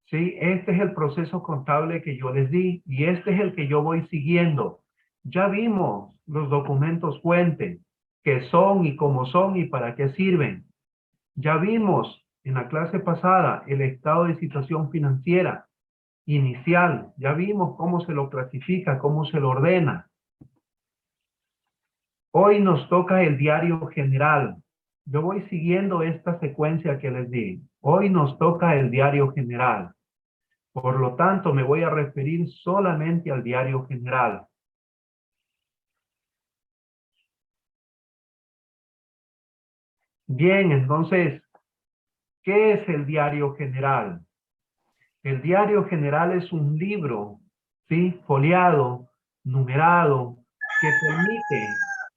¿sí? Este es el proceso contable que yo les di y este es el que yo voy siguiendo. Ya vimos los documentos fuente, qué son y cómo son y para qué sirven. Ya vimos en la clase pasada el estado de situación financiera inicial. Ya vimos cómo se lo clasifica, cómo se lo ordena. Hoy nos toca el diario general. Yo voy siguiendo esta secuencia que les di. Hoy nos toca el diario general. Por lo tanto, me voy a referir solamente al diario general. Bien, entonces, ¿qué es el diario general? El diario general es un libro, ¿sí? Foliado, numerado, que permite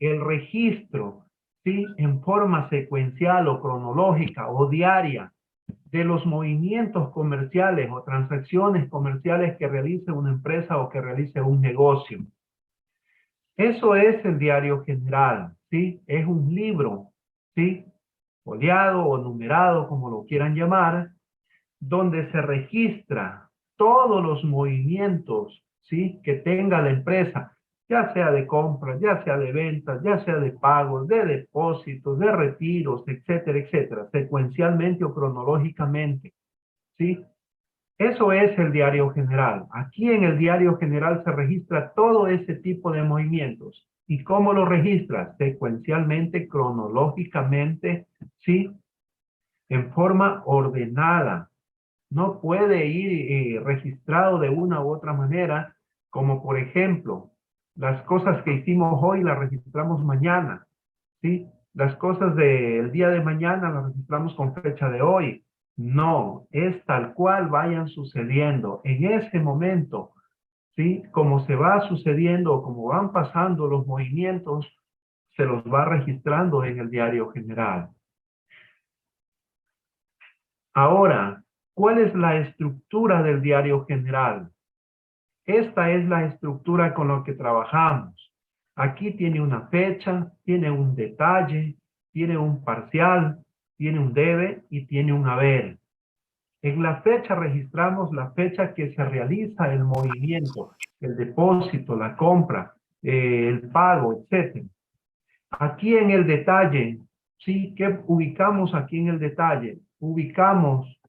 el registro, ¿sí? En forma secuencial o cronológica o diaria de los movimientos comerciales o transacciones comerciales que realice una empresa o que realice un negocio. Eso es el diario general, ¿sí? Es un libro, ¿sí? Foliado o numerado, como lo quieran llamar, donde se registra todos los movimientos, ¿sí? Que tenga la empresa, ya sea de compras, ya sea de ventas, ya sea de pagos, de depósitos, de retiros, etcétera, etcétera, secuencialmente o cronológicamente, ¿sí? Eso es el diario general. Aquí en el diario general se registra todo ese tipo de movimientos. ¿Y cómo lo registra? Secuencialmente, cronológicamente, ¿sí? En forma ordenada. No puede ir registrado de una u otra manera, como por ejemplo, las cosas que hicimos hoy las registramos mañana, ¿sí? Las cosas del día de mañana las registramos con fecha de hoy. No, es tal cual vayan sucediendo. En ese momento, ¿sí? Como se va sucediendo o como van pasando los movimientos, se los va registrando en el diario general. Ahora, ¿cuál es la estructura del diario general? Esta es la estructura con la que trabajamos. Aquí tiene una fecha, tiene un detalle, tiene un parcial, tiene un debe y tiene un haber. En la fecha registramos la fecha que se realiza el movimiento, el depósito, la compra, el pago, etc. Aquí en el detalle, ¿sí? ¿Qué ubicamos aquí en el detalle? Ubicamos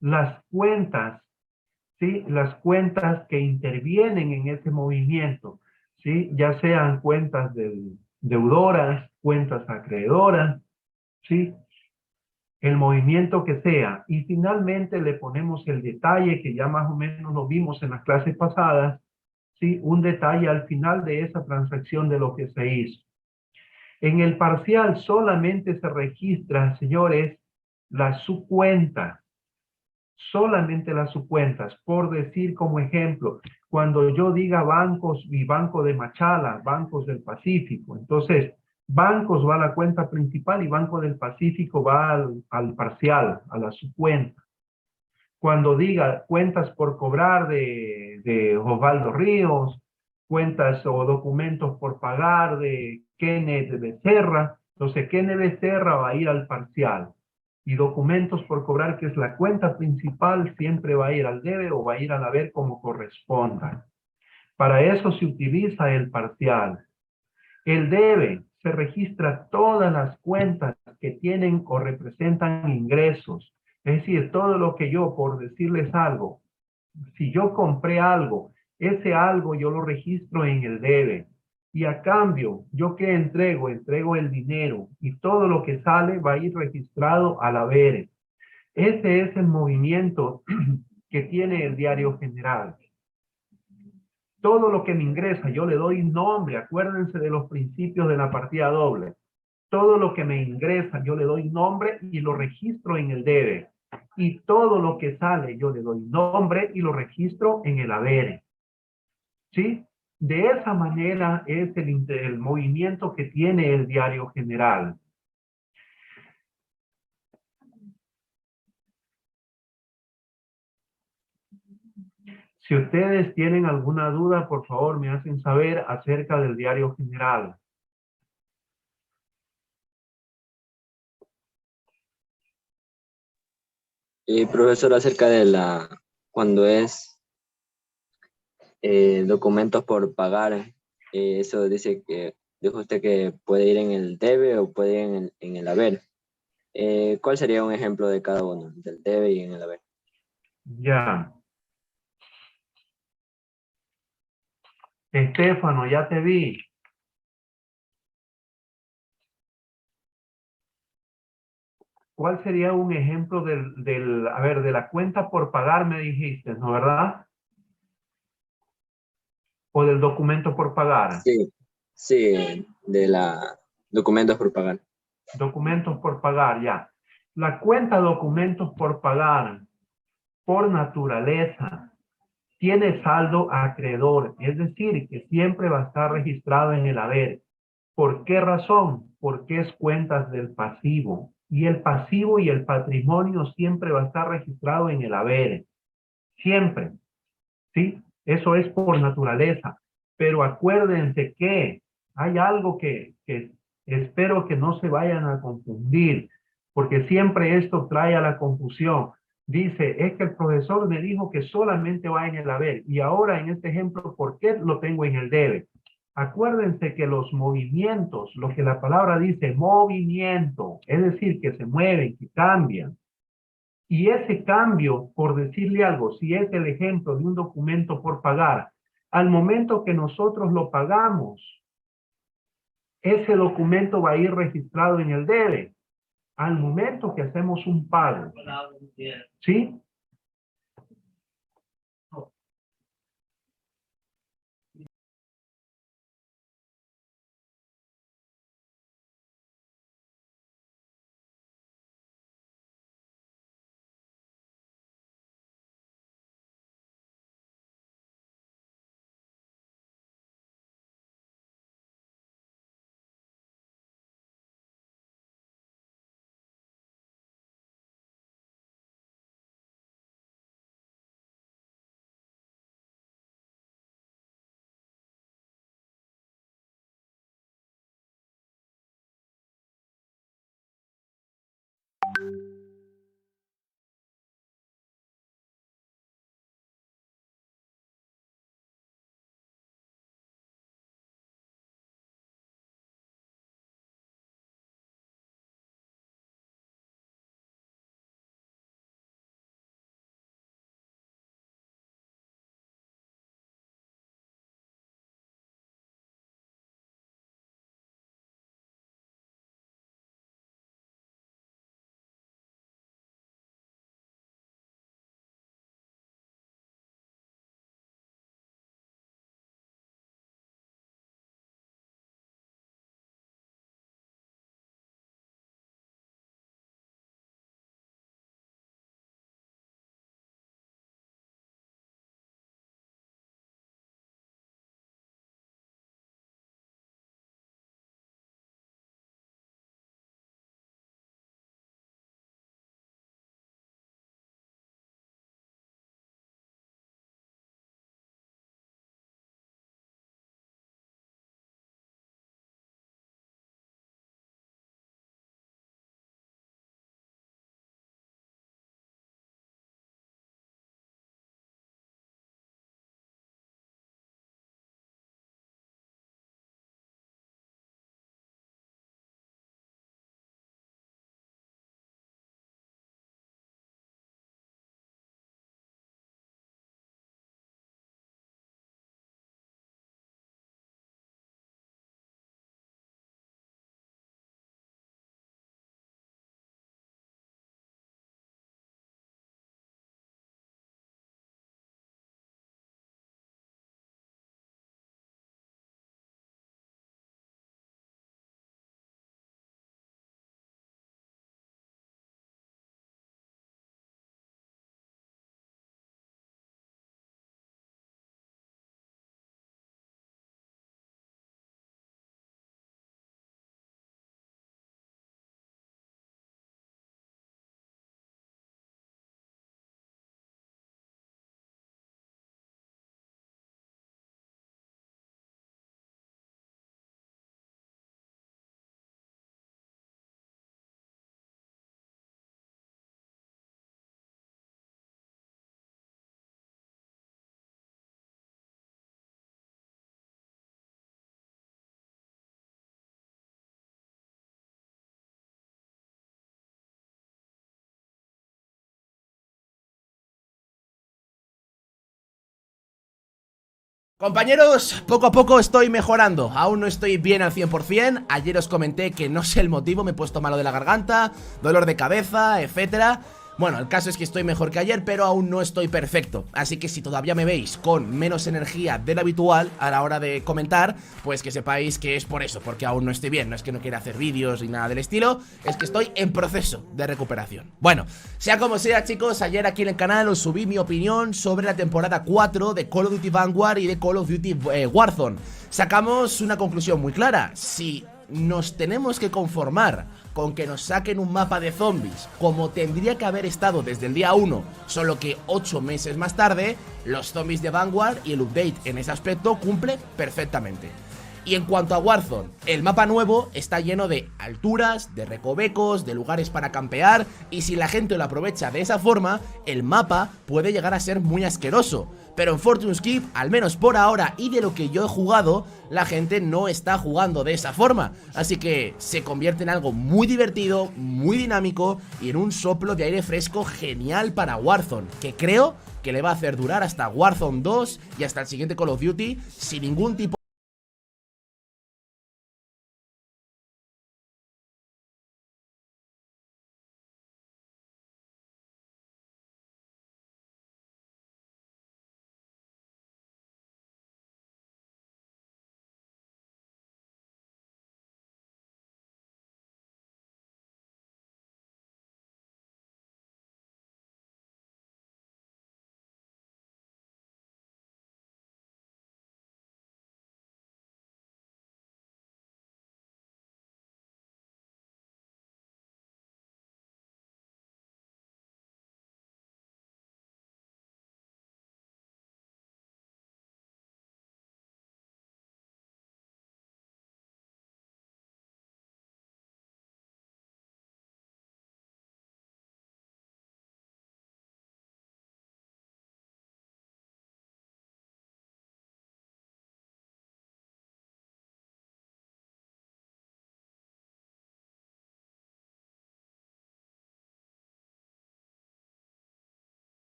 las cuentas, ¿sí? Las cuentas que intervienen en ese movimiento, ¿sí? Ya sean cuentas deudoras, cuentas acreedoras, ¿sí? El movimiento que sea. Y finalmente le ponemos el detalle que ya más o menos lo vimos en las clases pasadas, ¿sí? Un detalle al final de esa transacción de lo que se hizo. En el parcial solamente se registra, señores, la subcuenta, solamente las subcuentas. Por decir como ejemplo, cuando yo diga bancos y Banco de Machala, Bancos del Pacífico, entonces bancos va a la cuenta principal y Banco del Pacífico va al parcial, a la subcuenta. Cuando diga cuentas por cobrar de Osvaldo Ríos, cuentas o documentos por pagar de Kenneth Becerra, entonces Kenneth Becerra va a ir al parcial. Y documentos por cobrar, que es la cuenta principal, siempre va a ir al debe o va a ir al haber como corresponda. Para eso se utiliza el parcial. El debe se registra todas las cuentas que tienen o representan ingresos. Es decir, todo lo que yo, por decirles algo, si yo compré algo, ese algo yo lo registro en el debe. Y a cambio, ¿yo qué entrego? Entrego el dinero y todo lo que sale va a ir registrado al haber. Ese es el movimiento que tiene el diario general. Todo lo que me ingresa, yo le doy nombre. Acuérdense de los principios de la partida doble. Todo lo que me ingresa, yo le doy nombre y lo registro en el debe. Y todo lo que sale, yo le doy nombre y lo registro en el haber. ¿Sí? De esa manera es el movimiento que tiene el diario general. Si ustedes tienen alguna duda, por favor, me hacen saber acerca del diario general. Y profesor, acerca de cuando es documentos por pagar, eso dice que, dijo usted que puede ir en el debe o puede ir en el haber. ¿Cuál sería un ejemplo de cada uno, del debe y en el haber? Ya. Estefano, ya te vi. ¿Cuál sería un ejemplo a ver, de la cuenta por pagar me dijiste, ¿no verdad? O del documento por pagar. Sí, sí, de la documentos por pagar. Documentos por pagar, ya. La cuenta documentos por pagar, por naturaleza, tiene saldo acreedor, es decir, que siempre va a estar registrado en el haber. ¿Por qué razón? Porque es cuentas del pasivo. Y el pasivo y el patrimonio siempre va a estar registrado en el haber. Siempre. ¿Sí? Eso es por naturaleza. Pero acuérdense que hay algo que espero que no se vayan a confundir, porque siempre esto trae a la confusión. Dice, es que el profesor me dijo que solamente va en el haber, y ahora en este ejemplo, ¿por qué lo tengo en el debe? Acuérdense que los movimientos, lo que la palabra dice, movimiento, es decir, que se mueven, que cambian, y ese cambio, por decirle algo, si es el ejemplo de un documento por pagar, al momento que nosotros lo pagamos, ese documento va a ir registrado en el debe. Al momento que hacemos un pago. ¿Sí? Compañeros, poco a poco estoy mejorando. Aún no estoy bien al 100%. Ayer os comenté que no sé el motivo, me he puesto malo de la garganta, dolor de cabeza, etcétera. Bueno, el caso es que estoy mejor que ayer, pero aún no estoy perfecto. Así que si todavía me veis con menos energía de la habitual a la hora de comentar, pues que sepáis que es por eso, porque aún no estoy bien. No es que no quiera hacer vídeos ni nada del estilo, es que estoy en proceso de recuperación. Bueno, sea como sea, chicos, ayer aquí en el canal os subí mi opinión sobre la temporada 4 de Call of Duty Vanguard y de Call of Duty Warzone. Sacamos una conclusión muy clara: si nos tenemos que conformar con que nos saquen un mapa de zombies como tendría que haber estado desde el día 1, solo que 8 meses más tarde, los zombies de Vanguard y el update en ese aspecto cumple perfectamente. Y en cuanto a Warzone, el mapa nuevo está lleno de alturas, de recovecos, de lugares para campear, y si la gente lo aprovecha de esa forma, el mapa puede llegar a ser muy asqueroso. Pero en Fortune's Keep, al menos por ahora y de lo que yo he jugado, la gente no está jugando de esa forma. Así que se convierte en algo muy divertido, muy dinámico y en un soplo de aire fresco genial para Warzone, que creo que le va a hacer durar hasta Warzone 2 y hasta el siguiente Call of Duty sin ningún tipo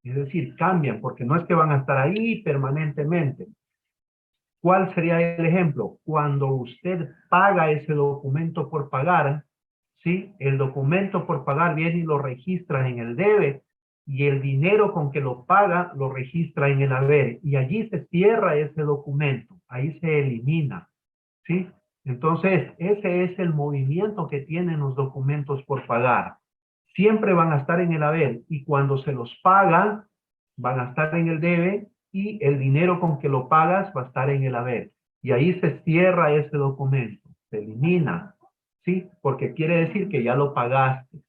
Es decir, cambian, porque no es que van a estar ahí permanentemente. ¿Cuál sería el ejemplo? Cuando usted paga ese documento por pagar, ¿sí? El documento por pagar viene y lo registra en el debe, y el dinero con que lo paga lo registra en el haber, y allí se cierra ese documento, ahí se elimina, ¿sí? Entonces, ese es el movimiento que tienen los documentos por pagar. Siempre van a estar en el haber, y cuando se los pagan, van a estar en el debe, y el dinero con que lo pagas va a estar en el haber. Y ahí se cierra ese documento, se elimina, ¿sí? Porque quiere decir que ya lo pagaste,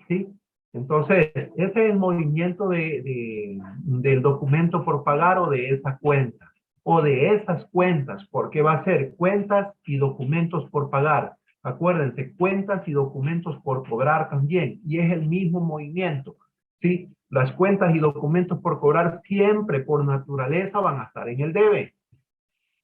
¿sí? Entonces, ese es el movimiento del documento por pagar o de esa cuenta, o de esas cuentas, porque va a ser cuentas y documentos por pagar. Acuérdense, cuentas y documentos por cobrar también, y es el mismo movimiento, ¿sí? Las cuentas y documentos por cobrar siempre, por naturaleza, van a estar en el debe,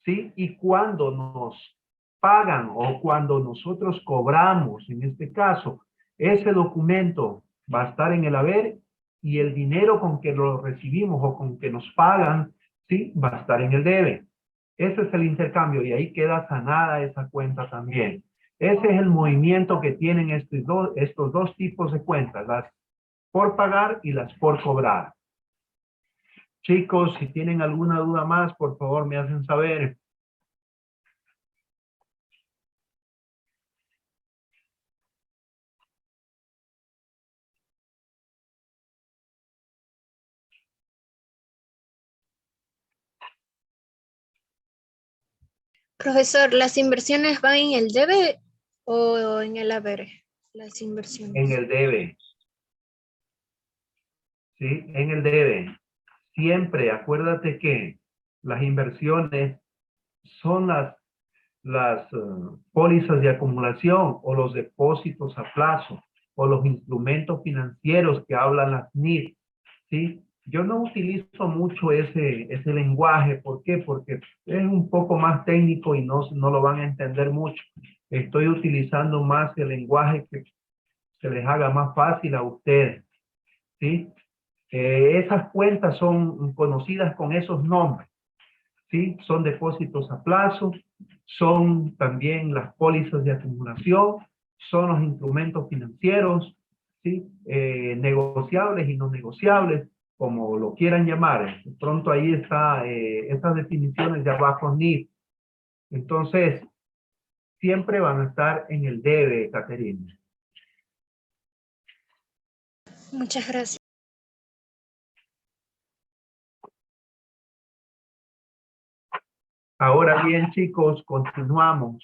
¿sí? Y cuando nos pagan o cuando nosotros cobramos, en este caso, ese documento va a estar en el haber y el dinero con que lo recibimos o con que nos pagan, ¿sí? Va a estar en el debe. Ese es el intercambio y ahí queda sanada esa cuenta también. Ese es el movimiento que tienen estos dos tipos de cuentas, las por pagar y las por cobrar. Chicos, si tienen alguna duda más, por favor me hacen saber. Profesor, ¿las inversiones van en el debe o en el haber? Las inversiones. En el debe. ¿Sí? En el debe. Siempre, acuérdate que las inversiones son las pólizas de acumulación o los depósitos a plazo o los instrumentos financieros que hablan las NIF, ¿sí? Yo no utilizo mucho ese lenguaje. ¿Por qué? Porque es un poco más técnico y no lo van a entender mucho. Estoy utilizando más el lenguaje que se les haga más fácil a ustedes, ¿sí? Esas cuentas son conocidas con esos nombres, ¿sí? Son depósitos a plazo, son también las pólizas de acumulación, son los instrumentos financieros, ¿sí? Negociables y no negociables, como lo quieran llamar. De pronto ahí está esas definiciones de abajo NIF. Entonces, siempre van a estar en el debe, Caterina. Muchas gracias. Ahora bien, chicos, continuamos.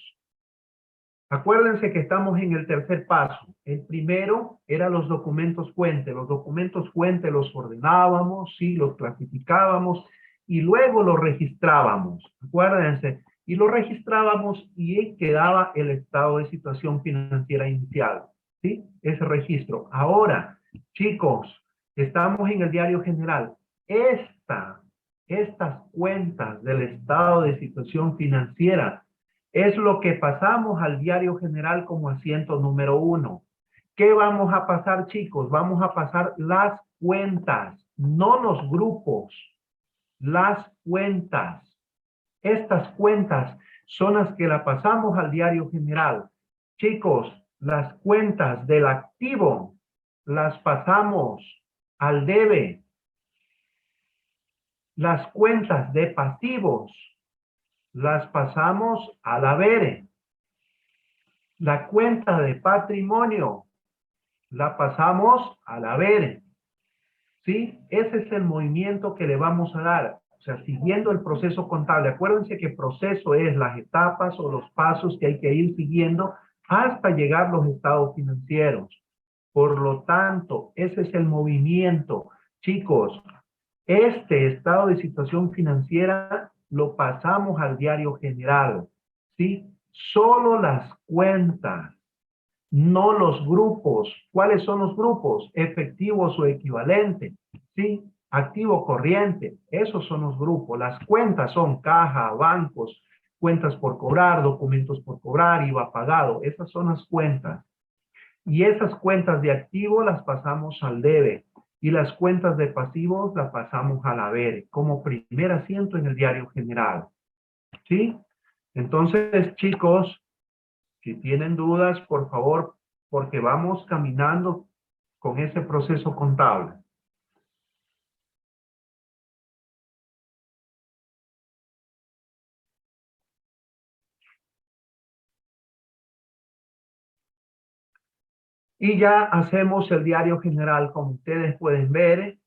Acuérdense que estamos en el tercer paso. El primero era los documentos fuente. Los documentos fuente los ordenábamos, sí, los clasificábamos y luego los registrábamos. Acuérdense, y lo registrábamos y quedaba el estado de situación financiera inicial, ¿sí? Ese registro. Ahora, chicos, estamos en el diario general. Estas cuentas del estado de situación financiera es lo que pasamos al diario general como asiento número 1. ¿Qué vamos a pasar, chicos? Vamos a pasar las cuentas, no los grupos, las cuentas. Estas cuentas son las que la pasamos al diario general. Chicos, las cuentas del activo las pasamos al debe. Las cuentas de pasivos las pasamos al haber. La cuenta de patrimonio la pasamos al haber. ¿Sí? Ese es el movimiento que le vamos a dar. O sea, siguiendo el proceso contable. Acuérdense que proceso es las etapas o los pasos que hay que ir siguiendo hasta llegar a los estados financieros. Por lo tanto, ese es el movimiento. Chicos, este estado de situación financiera lo pasamos al diario general, ¿sí? Solo las cuentas, no los grupos. ¿Cuáles son los grupos? Efectivos o equivalente, ¿sí? Activo corriente, esos son los grupos. Las cuentas son caja, bancos, cuentas por cobrar, documentos por cobrar, IVA pagado. Esas son las cuentas. Y esas cuentas de activo las pasamos al debe. Y las cuentas de pasivos las pasamos al haber como primer asiento en el diario general. ¿Sí? Entonces, chicos, si tienen dudas, por favor, porque vamos caminando con ese proceso contable. Y ya hacemos el diario general, como ustedes pueden ver.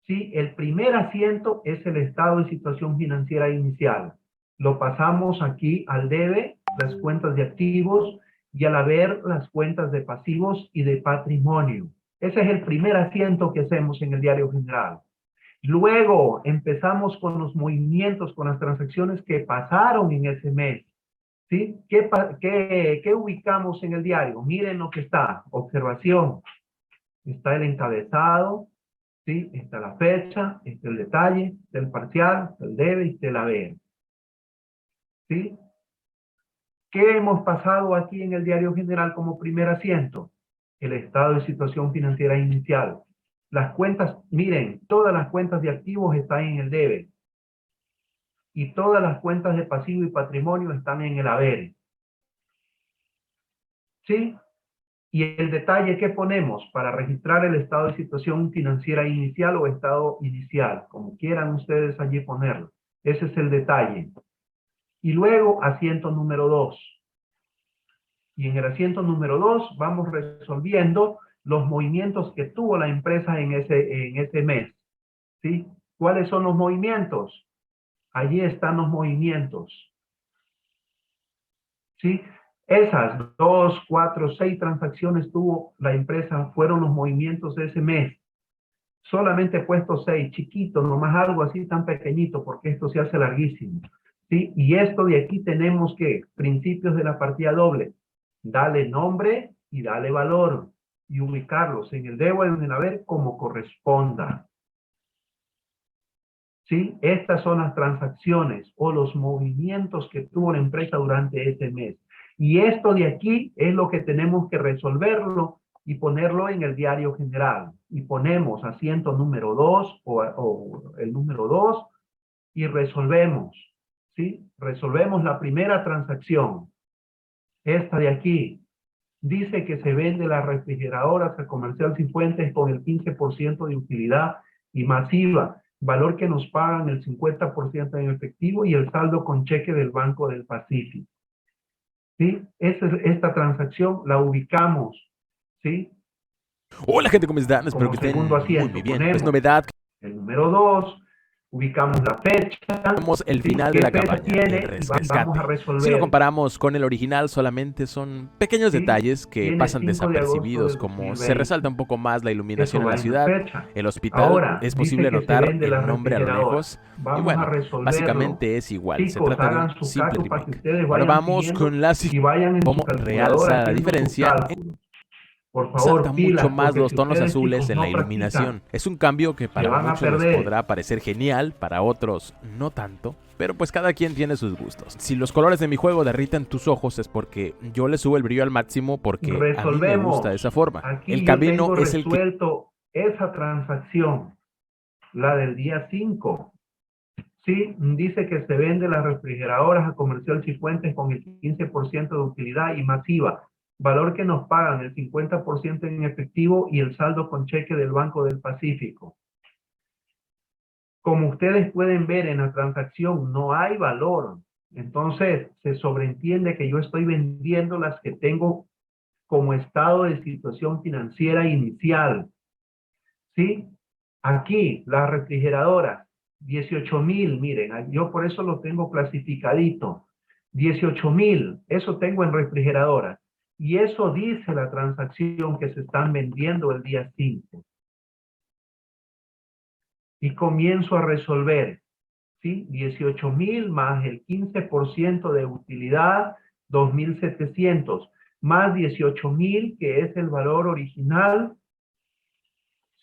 ¿Sí? El primer asiento es el estado de situación financiera inicial. Lo pasamos aquí al debe, las cuentas de activos, y al haber las cuentas de pasivos y de patrimonio. Ese es el primer asiento que hacemos en el diario general. Luego empezamos con los movimientos, con las transacciones que pasaron en ese mes. ¿Sí? ¿Qué ubicamos en el diario? Miren lo que está. Observación. Está el encabezado, ¿sí? Está la fecha, está el detalle, está el parcial, está el debe y está el haber. ¿Sí? ¿Qué hemos pasado aquí en el diario general como primer asiento? El estado de situación financiera inicial. Las cuentas, miren, todas las cuentas de activos están en el debe. Y todas las cuentas de pasivo y patrimonio están en el haber. ¿Sí? Y el detalle que ponemos para registrar el estado de situación financiera inicial o estado inicial, como quieran ustedes allí ponerlo. Ese es el detalle. Y luego, asiento número 2. Y en el asiento número 2 vamos resolviendo los movimientos que tuvo la empresa en ese mes. ¿Sí? ¿Cuáles son los movimientos? Allí están los movimientos. ¿Sí? Esas 2, 4, 6 transacciones tuvo la empresa, fueron los movimientos de ese mes. Solamente he puesto 6, chiquito, nomás algo así tan pequeñito, porque esto se hace larguísimo. ¿Sí? Y esto de aquí tenemos que, principios de la partida doble, dale nombre y dale valor, y ubicarlos en el debe o en el haber como corresponda. ¿Sí? Estas son las transacciones o los movimientos que tuvo la empresa durante ese mes. Y esto de aquí es lo que tenemos que resolverlo y ponerlo en el diario general. Y ponemos asiento número 2 o el número 2 y resolvemos. ¿Sí? Resolvemos la primera transacción. Esta de aquí. Dice que se vende las refrigeradoras a Comercial Cifuentes con el 15% de utilidad y masiva. Valor que nos pagan el 50% en efectivo y el saldo con cheque del Banco del Pacífico. ¿Sí? Esta transacción la ubicamos. ¿Sí? Hola gente, ¿cómo están? Espero Como que estén segundo muy asiento bien. ponemos Es novedad que el número 2, ubicamos la fecha, tenemos el ¿sí? final ¿Qué de la fecha campaña, tiene? el Y vamos a rescate. resolver. Si lo comparamos con el original, solamente son pequeños ¿Sí? detalles que Tiene pasan 5 de agosto desapercibidos, del como 2020. se resalta un poco más la iluminación Eso en va la en la ciudad, fecha. el hospital, Ahora, es dice posible que se notar vende la el nombre a lo refrigeradora. lejos. Y Vamos a bueno, resolverlo. básicamente es igual, se Chicos, trata de hagan un su simple caso para que remake. ustedes Ahora vayan vamos siguiendo con la y vayan en su cómo calculadora realza la haciendo sus diferencia. cálculos. Por Resalta favor, mucho pilas, más porque los si tonos ustedes, azules chicos, en la no practican, iluminación. Es un cambio que se para van a muchos les perder. podrá parecer genial, para otros no tanto, pero pues cada quien tiene sus gustos. Si los colores de mi juego derriten tus ojos es porque yo le subo el brillo al máximo porque a mí me gusta de Resolvemos. esa forma. Aquí El yo camino tengo es el que resuelto esa transacción, la del día 5. Sí, dice que se vende las refrigeradoras a Comercial Cifuentes con el 15% de utilidad y masiva. Valor que nos pagan el 50% en efectivo y el saldo con cheque del Banco del Pacífico. Como ustedes pueden ver en la transacción, no hay valor. Entonces, se sobreentiende que yo estoy vendiendo las que tengo como estado de situación financiera inicial. ¿Sí? Aquí, las refrigeradoras, 18,000, miren, yo por eso lo tengo clasificadito. 18,000, eso tengo en refrigeradoras. Y eso dice la transacción que se están vendiendo el día 5. Y comienzo a resolver, ¿sí? 18,000 más el 15% de utilidad, 2,700, más 18,000, que es el valor original,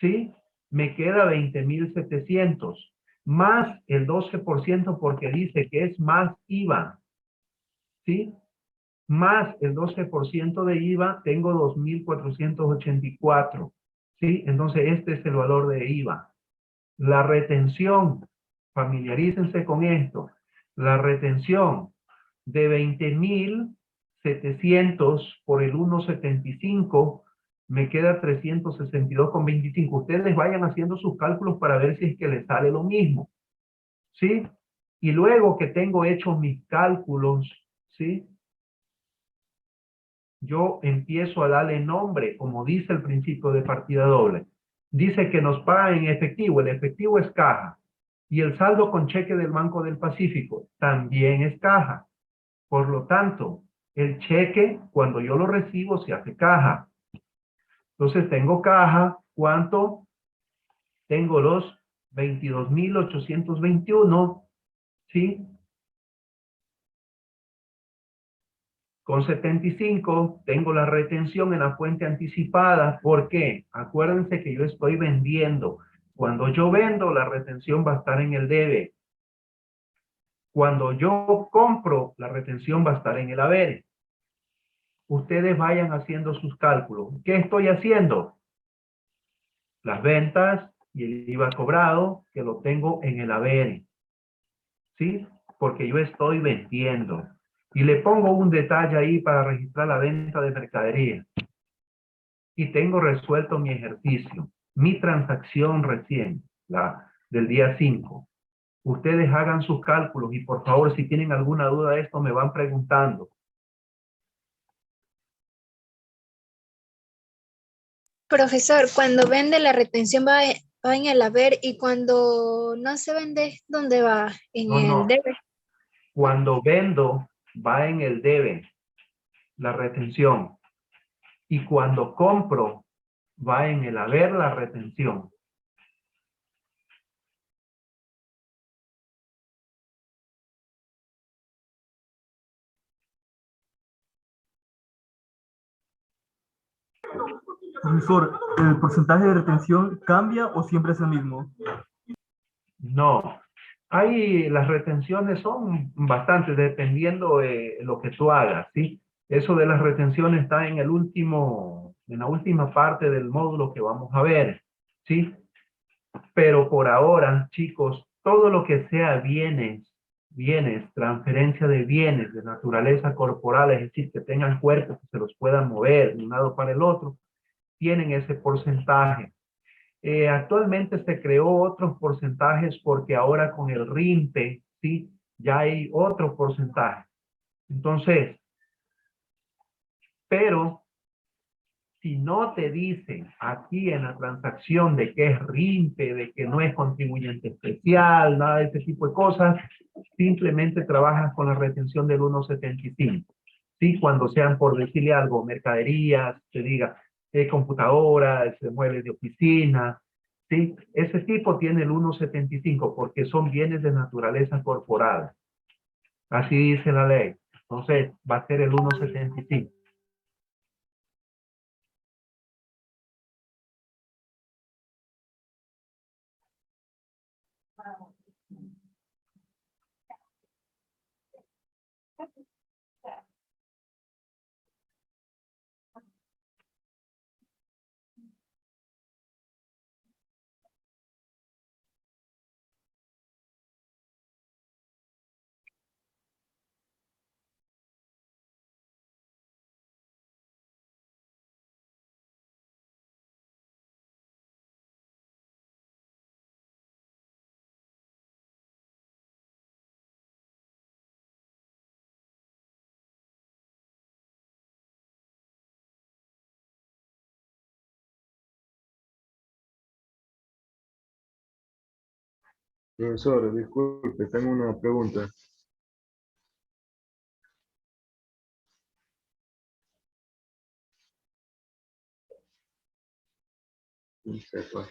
¿sí? Me queda 20,700, más el 12% porque dice que es más IVA, ¿sí? Más el 12% de IVA, tengo 2,484, ¿sí? Entonces, este es el valor de IVA. La retención, familiarícense con esto, la retención de 20.700 por el 1.75 me queda 362,25. Ustedes vayan haciendo sus cálculos para ver si es que les sale lo mismo, ¿sí? Y luego que tengo hechos mis cálculos, ¿sí? Yo empiezo a darle nombre, como dice el principio de partida doble. Dice que nos pagan en efectivo, el efectivo es caja. Y el saldo con cheque del Banco del Pacífico también es caja. Por lo tanto, el cheque, cuando yo lo recibo, se hace caja. Entonces tengo caja, ¿cuánto? Tengo los 22.821, ¿sí? Con 75 tengo la retención en la fuente anticipada. ¿Por qué? Acuérdense que yo estoy vendiendo. Cuando yo vendo, la retención va a estar en el debe. Cuando yo compro, la retención va a estar en el haber. Ustedes vayan haciendo sus cálculos. ¿Qué estoy haciendo? Las ventas y el IVA cobrado, que lo tengo en el haber. ¿Sí? Porque yo estoy vendiendo. Y le pongo un detalle ahí para registrar la venta de mercadería. Y tengo resuelto mi ejercicio, mi transacción recién, la del día 5. Ustedes hagan sus cálculos y por favor, si tienen alguna duda de esto, me van preguntando. Profesor, cuando vende la retención va en el haber y cuando no se vende, ¿dónde va? En No, el no. debe. Cuando vendo, va en el debe, la retención. Y cuando compro, va en el haber, la retención. Profesor, ¿el porcentaje de retención cambia o siempre es el mismo? No. Ahí las retenciones son bastantes, dependiendo de lo que tú hagas, ¿sí? Eso de las retenciones está en en la última parte del módulo que vamos a ver, ¿sí? Pero por ahora, chicos, todo lo que sea transferencia de bienes de naturaleza corporal, es decir, que tengan cuerpos que se los puedan mover de un lado para el otro, tienen ese porcentaje. Actualmente se creó otros porcentajes porque ahora con el RIMPE, ¿sí? Ya hay otro porcentaje. Entonces, pero si no te dicen aquí en la transacción de que es RIMPE, de que no es contribuyente especial, nada de ese tipo de cosas, simplemente trabajas con la retención del 1.75. ¿Sí? Cuando sean, por decirle algo, mercaderías, te diga, computadoras, muebles de oficina, ¿sí? Ese tipo tiene el 1.75 porque son bienes de naturaleza corporal. Así dice la ley. Entonces, va a ser el 1.75. Profesor, disculpe, tengo una pregunta. Se fue.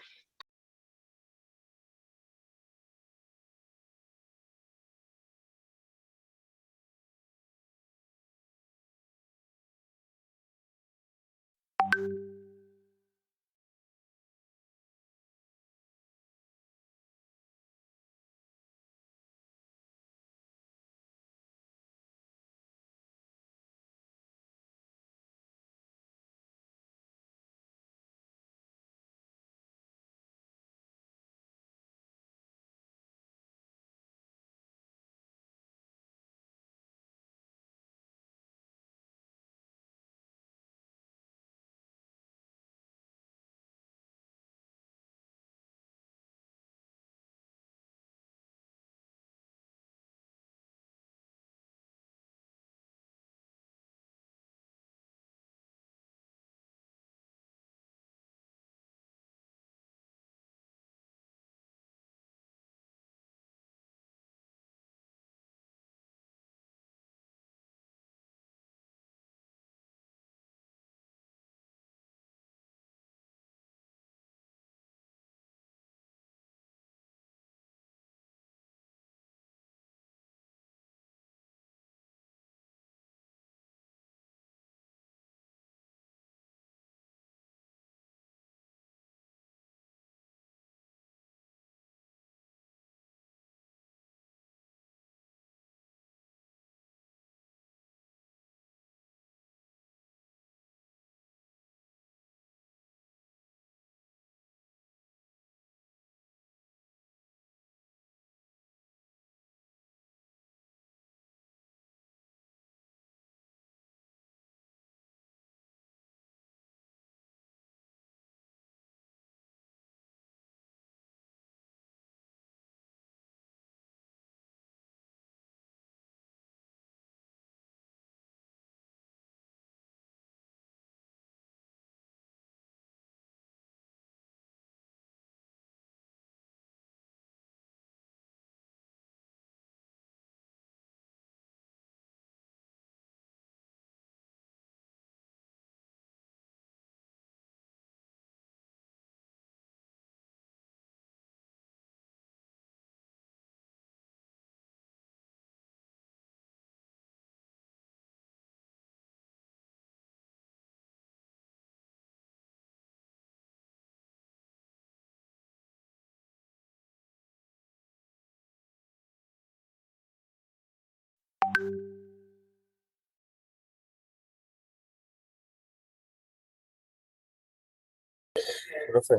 Profe,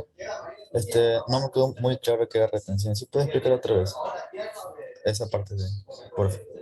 no me quedó muy claro qué era retención. ¿Sí puede explicar otra vez esa parte de, por favor?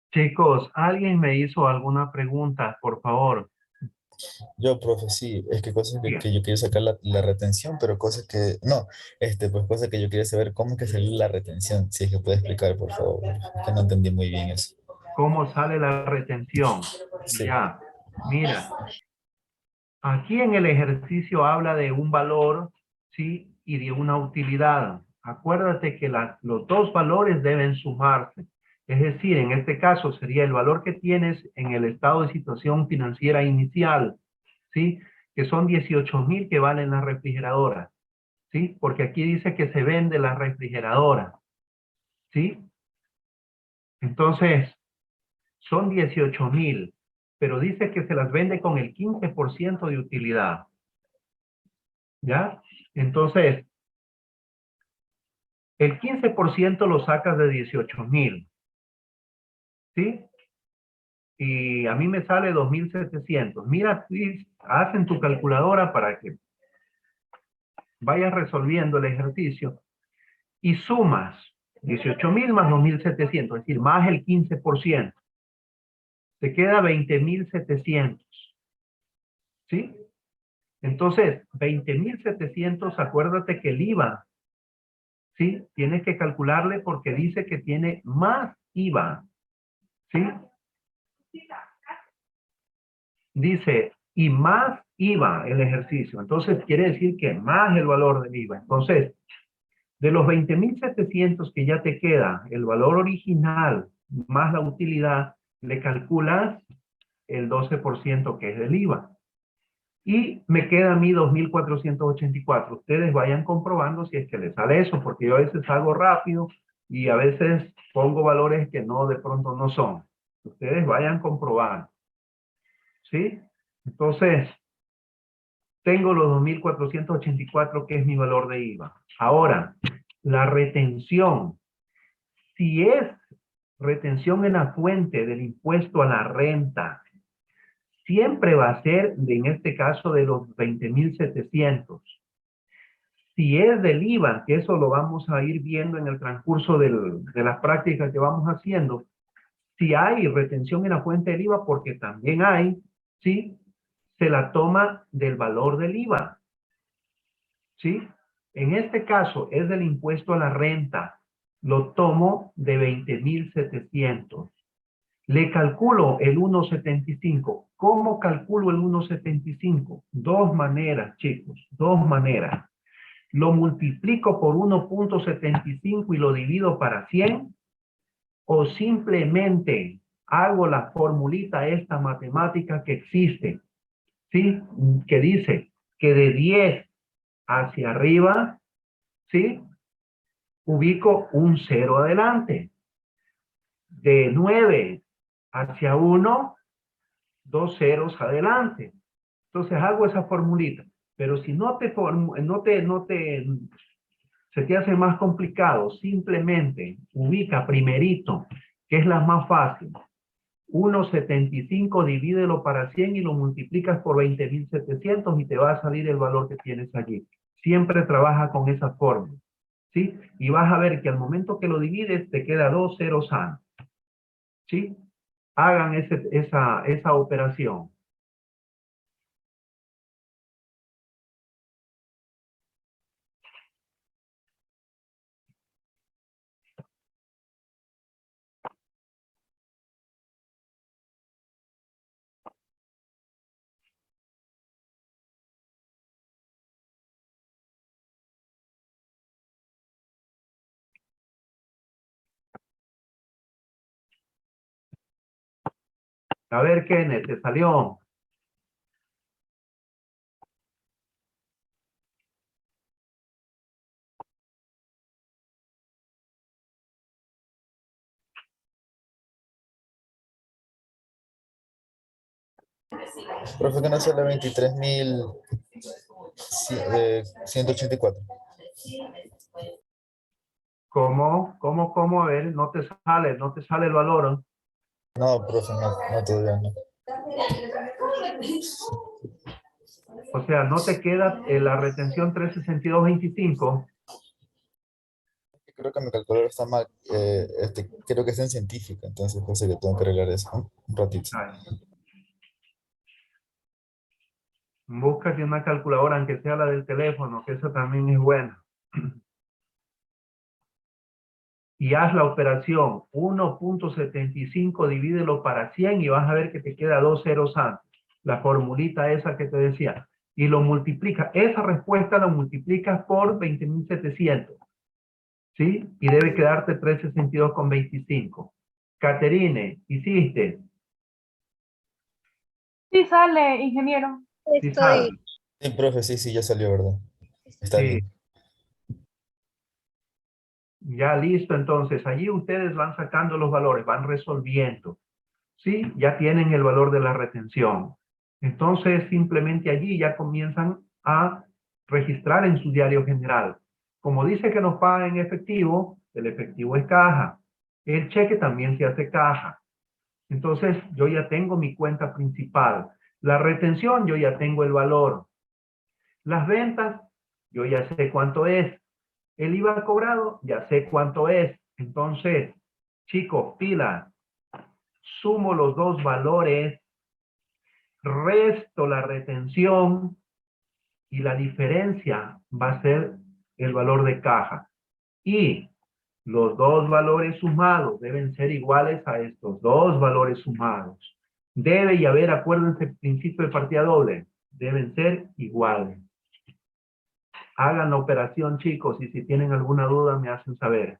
Chicos, ¿alguien me hizo alguna pregunta, por favor? Yo, profe, sí, es que cosas Bien. que yo quiero sacar la retención, pero cosas que, no, pues cosas que yo quería saber cómo es que salió la retención, si es que puede explicar, por favor, es que no entendí muy bien eso. ¿Cómo sale la retención? Sí, Ya, mira, aquí en el ejercicio habla de un valor, ¿sí? Y de una utilidad. Acuérdate que los dos valores deben sumarse. Es decir, en este caso sería el valor que tienes en el estado de situación financiera inicial, ¿sí? Que son 18,000 que valen la refrigeradora, ¿sí? Porque aquí dice que se vende la refrigeradora, ¿sí? Entonces, son 18,000, pero dice que se las vende con el 15% de utilidad, ¿ya? Entonces, el 15% lo sacas de 18,000, ¿sí? Y a mí me sale 2,700. Mira, please, haz en tu calculadora para que vayas resolviendo el ejercicio y sumas 18,000 más 2,700, es decir, más el 15%. Te queda 20,700, ¿sí? Entonces, 20,700, acuérdate que el IVA, ¿sí? Tienes que calcularle porque dice que tiene más IVA, ¿sí? Dice, y más IVA el ejercicio. Entonces, quiere decir que más el valor del IVA. Entonces, de los 20,700 que ya te queda, el valor original más la utilidad, le calculas el 12% que es del IVA. Y me queda a mí 2,484. Ustedes vayan comprobando si es que les sale eso, porque yo a veces hago rápido y a veces pongo valores que no, de pronto no son. Ustedes vayan comprobando, ¿sí? Entonces, tengo los 2.484 que es mi valor de IVA. Ahora, la retención. Si es retención en la fuente del impuesto a la renta, siempre va a ser, en este caso, de los 20.700. Si es del IVA, que eso lo vamos a ir viendo en el transcurso de las prácticas que vamos haciendo, si hay retención en la fuente del IVA, porque también hay, ¿sí? Se la toma del valor del IVA, ¿sí? En este caso es del impuesto a la renta, lo tomo de 20.700. Le calculo el 1.75. ¿Cómo calculo el 1.75? Dos maneras, chicos, dos maneras. Lo multiplico por 1.75 y lo divido para 100, o simplemente hago la formulita esta matemática que existe, ¿sí? Que dice que de 10 hacia arriba, ¿sí? Ubico un 0 adelante. De 9 hacia 1, dos ceros adelante. Entonces hago esa formulita. Pero si se te hace más complicado, simplemente ubica primerito, que es la más fácil. 1.75, divídelo para 100 y lo multiplicas por 20.700 y te va a salir el valor que tienes allí. Siempre trabaja con esa fórmula, ¿sí? Y vas a ver que al momento que lo divides te queda dos ceros antes, ¿sí? Hagan esa operación. A ver, Kenneth, ¿te salió? Profe, que no sale 23.184. ¿Cómo? A ver, no te sale el valor. No, profe, no todavía no. O sea, no te queda la retención 362.25. Creo que mi calculadora está mal. Creo que está en científica, entonces parece que tengo que arreglar eso, ¿no? Un ratito. Ay, búscate una calculadora, aunque sea la del teléfono, que eso también es buena. Y haz la operación 1.75, divídelo para 100 y vas a ver que te queda dos ceros antes. La formulita esa que te decía. Y lo multiplica. Esa respuesta la multiplicas por 20.700. ¿Sí? Y debe quedarte 362,25. Caterine, ¿hiciste? Sí sale, ingeniero. Sí, sale. Estoy, Sí, profe, sí, ya salió, ¿verdad? Está Sí. bien. Ya listo, entonces allí ustedes van sacando los valores, van resolviendo, ¿sí? Ya tienen el valor de la retención. Entonces simplemente allí ya comienzan a registrar en su diario general. Como dice que nos paga en efectivo, el efectivo es caja. El cheque también se hace caja. Entonces yo ya tengo mi cuenta principal. La retención, yo ya tengo el valor. Las ventas, yo ya sé cuánto es. El IVA cobrado, ya sé cuánto es. Entonces, chicos, pila, sumo los dos valores, resto la retención y la diferencia va a ser el valor de caja. Y los dos valores sumados deben ser iguales a estos dos valores sumados. Debe y haber, acuérdense, el principio de partida doble, deben ser iguales. Hagan la operación, chicos, y si tienen alguna duda me hacen saber.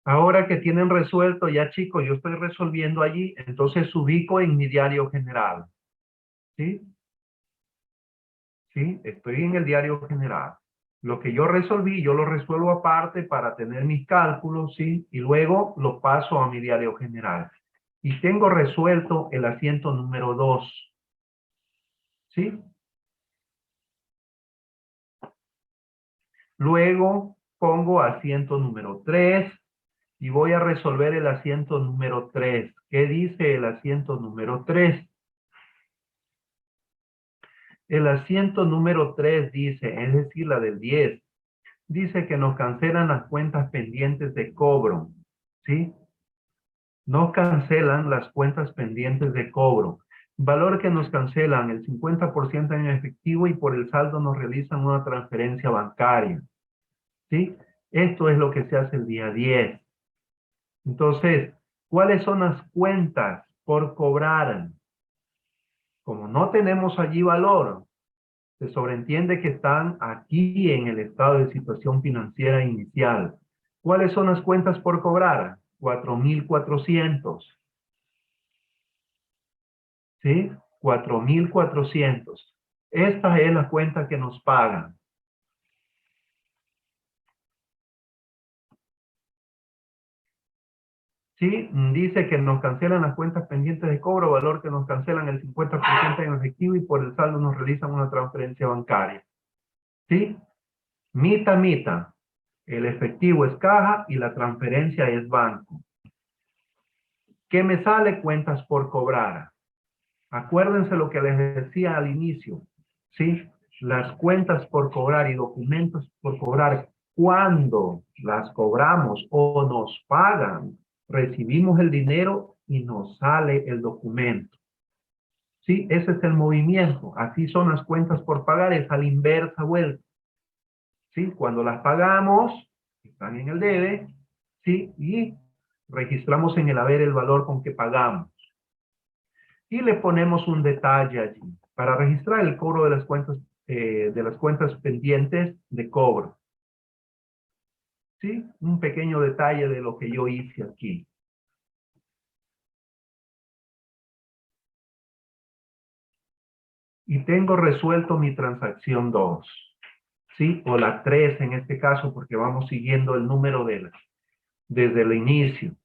Ahora que tienen resuelto, ya chicos, yo estoy resolviendo allí, entonces ubico en mi diario general. ¿Sí? ¿Sí? Estoy en el diario general. Lo que yo resolví, yo lo resuelvo aparte para tener mis cálculos, ¿sí? Y luego lo paso a mi diario general. Y tengo resuelto el asiento número 2. ¿Sí? Luego pongo asiento número 3 y voy a resolver el asiento número 3. ¿Qué dice el asiento número 3? El asiento número 3 dice, es decir, la del 10, dice que nos cancelan las cuentas pendientes de cobro, ¿sí? Nos cancelan las cuentas pendientes de cobro. Valor que nos cancelan el 50% en efectivo y por el saldo nos realizan una transferencia bancaria, ¿sí? Esto es lo que se hace el día 10. Entonces, ¿cuáles son las cuentas por cobrar? Como no tenemos allí valor, se sobreentiende que están aquí en el estado de situación financiera inicial. ¿Cuáles son las cuentas por cobrar? 4,400. ¿Sí? 4,400. Esta es la cuenta que nos pagan. ¿Sí? Dice que nos cancelan las cuentas pendientes de cobro, valor que nos cancelan el 50% en efectivo y por el saldo nos realizan una transferencia bancaria. ¿Sí? Mita. El efectivo es caja y la transferencia es banco. ¿Qué me sale? Cuentas por cobrar. Acuérdense lo que les decía al inicio, ¿sí? Las cuentas por cobrar y documentos por cobrar, cuando las cobramos o nos pagan, recibimos el dinero y nos sale el documento. ¿Sí? Ese es el movimiento. Así son las cuentas por pagar, es a la inversa vuelta. ¿Sí? Cuando las pagamos, están en el debe, ¿sí? Y registramos en el haber el valor con que pagamos. Y le ponemos un detalle allí para registrar el cobro de las cuentas pendientes de cobro. ¿Sí? Un pequeño detalle de lo que yo hice aquí. Y tengo resuelto mi transacción 2. ¿Sí? O la 3 en este caso, porque vamos siguiendo el número desde el inicio.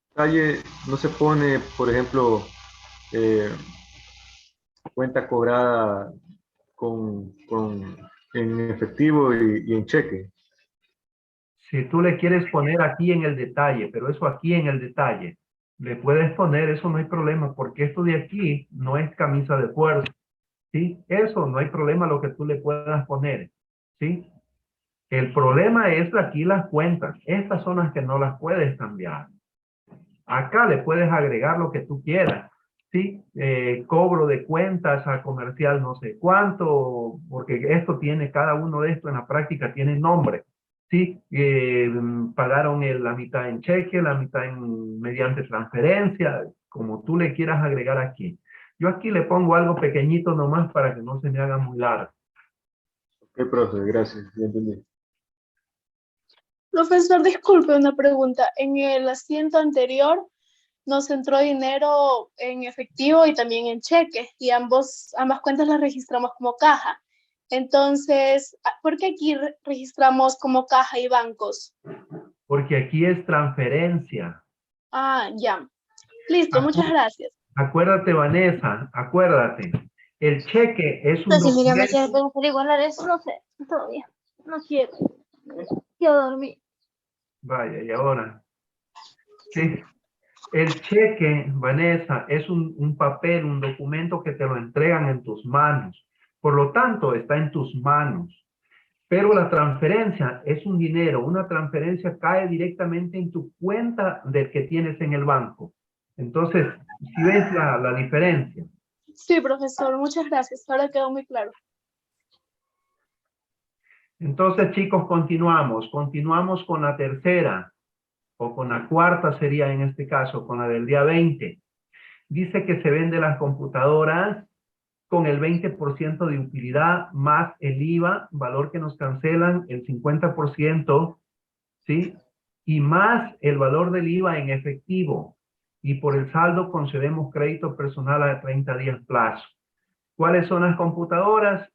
Detalle, no se pone, por ejemplo, eh, cuenta cobrada en efectivo y en cheque. Si tú le quieres poner aquí en el detalle, pero eso aquí en el detalle, le puedes poner, eso no hay problema, porque esto de aquí no es camisa de fuerza, ¿sí? Eso no hay problema lo que tú le puedas poner, ¿sí? El problema es aquí las cuentas, estas son las que no las puedes cambiar. Acá le puedes agregar lo que tú quieras, ¿sí? Cobro de cuentas a comercial no sé cuánto, porque esto tiene, cada uno de estos en la práctica tiene nombre. Sí, pagaron la mitad en cheque, la mitad mediante transferencia, como tú le quieras agregar aquí. Yo aquí le pongo algo pequeñito nomás para que no se me haga muy largo. Ok, profe, gracias, ya entendí. Profesor, disculpe una pregunta. En el asiento anterior nos entró dinero en efectivo y también en cheque, y ambas cuentas las registramos como caja. Entonces, ¿por qué aquí registramos como caja y bancos? Porque aquí es transferencia. Ah, ya. Listo, muchas gracias. Acuérdate, Vanessa, acuérdate. El cheque es un Entonces, mira, me documento. quiero pedir igualar eso, no sé, todavía. No quiero. Quiero dormir. Vaya, y ahora. Sí. El cheque, Vanessa, es un papel, un documento que te lo entregan en tus manos. Por lo tanto, está en tus manos. Pero la transferencia es un dinero. Una transferencia cae directamente en tu cuenta del que tienes en el banco. Entonces, si ves la diferencia. Sí, profesor, muchas gracias. Ahora quedó muy claro. Entonces, chicos, continuamos. Continuamos con la tercera, o con la cuarta sería en este caso, con la del día 20. Dice que se venden las computadoras con el 20% de utilidad más el IVA, valor que nos cancelan, el 50%, ¿sí? Y más el valor del IVA en efectivo. Y por el saldo concedemos crédito personal a 30 días plazo. ¿Cuáles son las computadoras?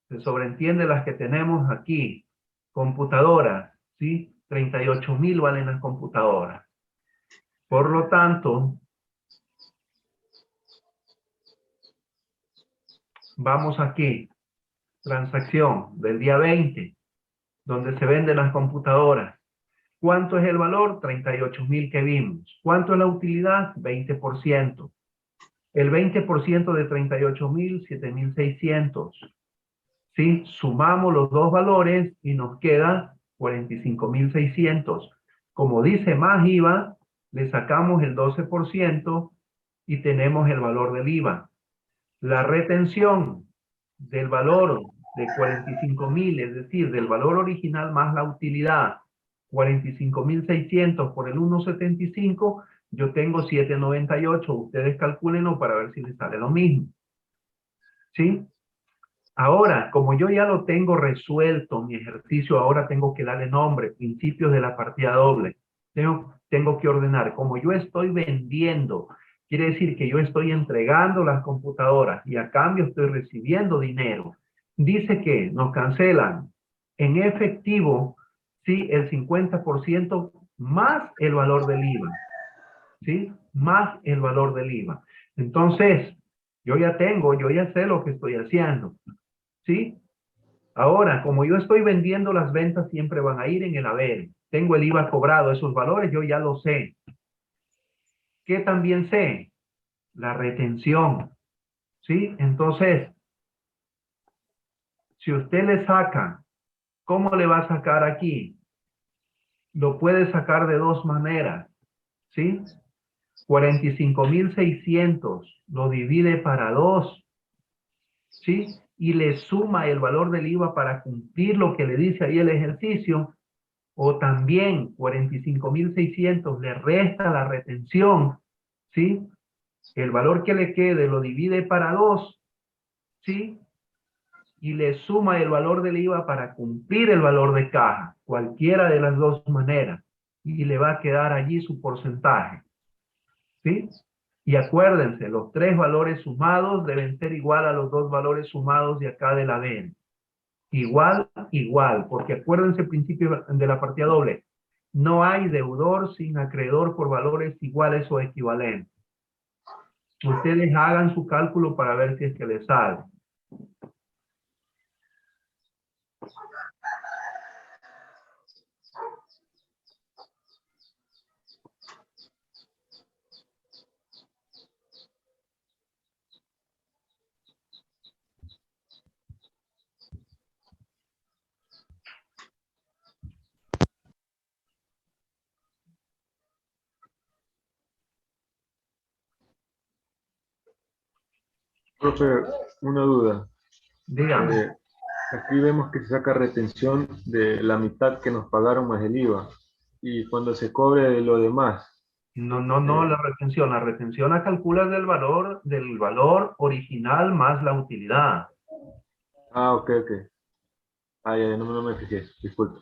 Se sobreentiende las que tenemos aquí. Computadoras, ¿sí? 38,000 valen las computadoras. Por lo tanto, vamos aquí. Transacción del día 20, donde se venden las computadoras. ¿Cuánto es el valor? 38,000 que vimos. ¿Cuánto es la utilidad? 20%. El 20% de 38,000, 7,600. ¿Sí? Sumamos los dos valores y nos queda 45,600. Como dice más IVA, le sacamos el 12% y tenemos el valor del IVA. La retención del valor de 45,000, es decir, del valor original más la utilidad, 45,600 por el 1,75, yo tengo 7,98. Ustedes calcúlenlo para ver si les sale lo mismo. ¿Sí? Ahora, como yo ya lo tengo resuelto, mi ejercicio, ahora tengo que darle nombre, principios de la partida doble. Tengo que ordenar. Como yo estoy vendiendo, quiere decir que yo estoy entregando las computadoras y a cambio estoy recibiendo dinero. Dice que nos cancelan en efectivo, sí, el 50% más el valor del IVA. ¿Sí? Más el valor del IVA. Entonces, yo ya sé lo que estoy haciendo. ¿Sí? Ahora, como yo estoy vendiendo, las ventas siempre van a ir en el haber. Tengo el IVA cobrado, esos valores yo ya lo sé. ¿Qué también sé? La retención. ¿Sí? Entonces, si usted le saca, ¿cómo le va a sacar aquí? Lo puede sacar de dos maneras. ¿Sí? 45,600 lo divide para 2. ¿Sí? Y le suma el valor del IVA para cumplir lo que le dice ahí el ejercicio, o también 45,600 le resta la retención, ¿sí? El valor que le quede lo divide para 2, ¿sí? Y le suma el valor del IVA para cumplir el valor de caja, cualquiera de las dos maneras, y le va a quedar allí su porcentaje, ¿sí? Y acuérdense, los tres valores sumados deben ser igual a los dos valores sumados de acá del haber. Igual, igual, porque acuérdense el principio de la partida doble. No hay deudor sin acreedor por valores iguales o equivalentes. Ustedes hagan su cálculo para ver si es que les sale. Profe, una duda. Dígame. Aquí vemos que se saca retención de la mitad que nos pagaron más el IVA. Y cuando se cobre de lo demás. No, la retención. La retención la calculas del valor original más la utilidad. Ah, ok. Ah, ya, no me fijé. Disculpe.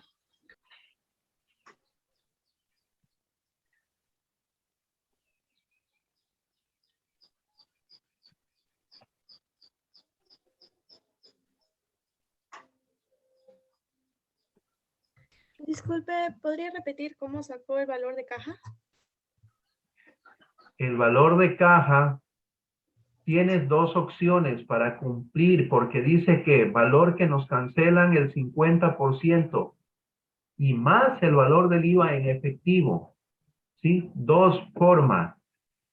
Disculpe, ¿podría repetir cómo sacó el valor de caja? El valor de caja, tienes dos opciones para cumplir, porque dice que valor que nos cancelan el 50% y más el valor del IVA en efectivo. ¿Sí? Dos formas.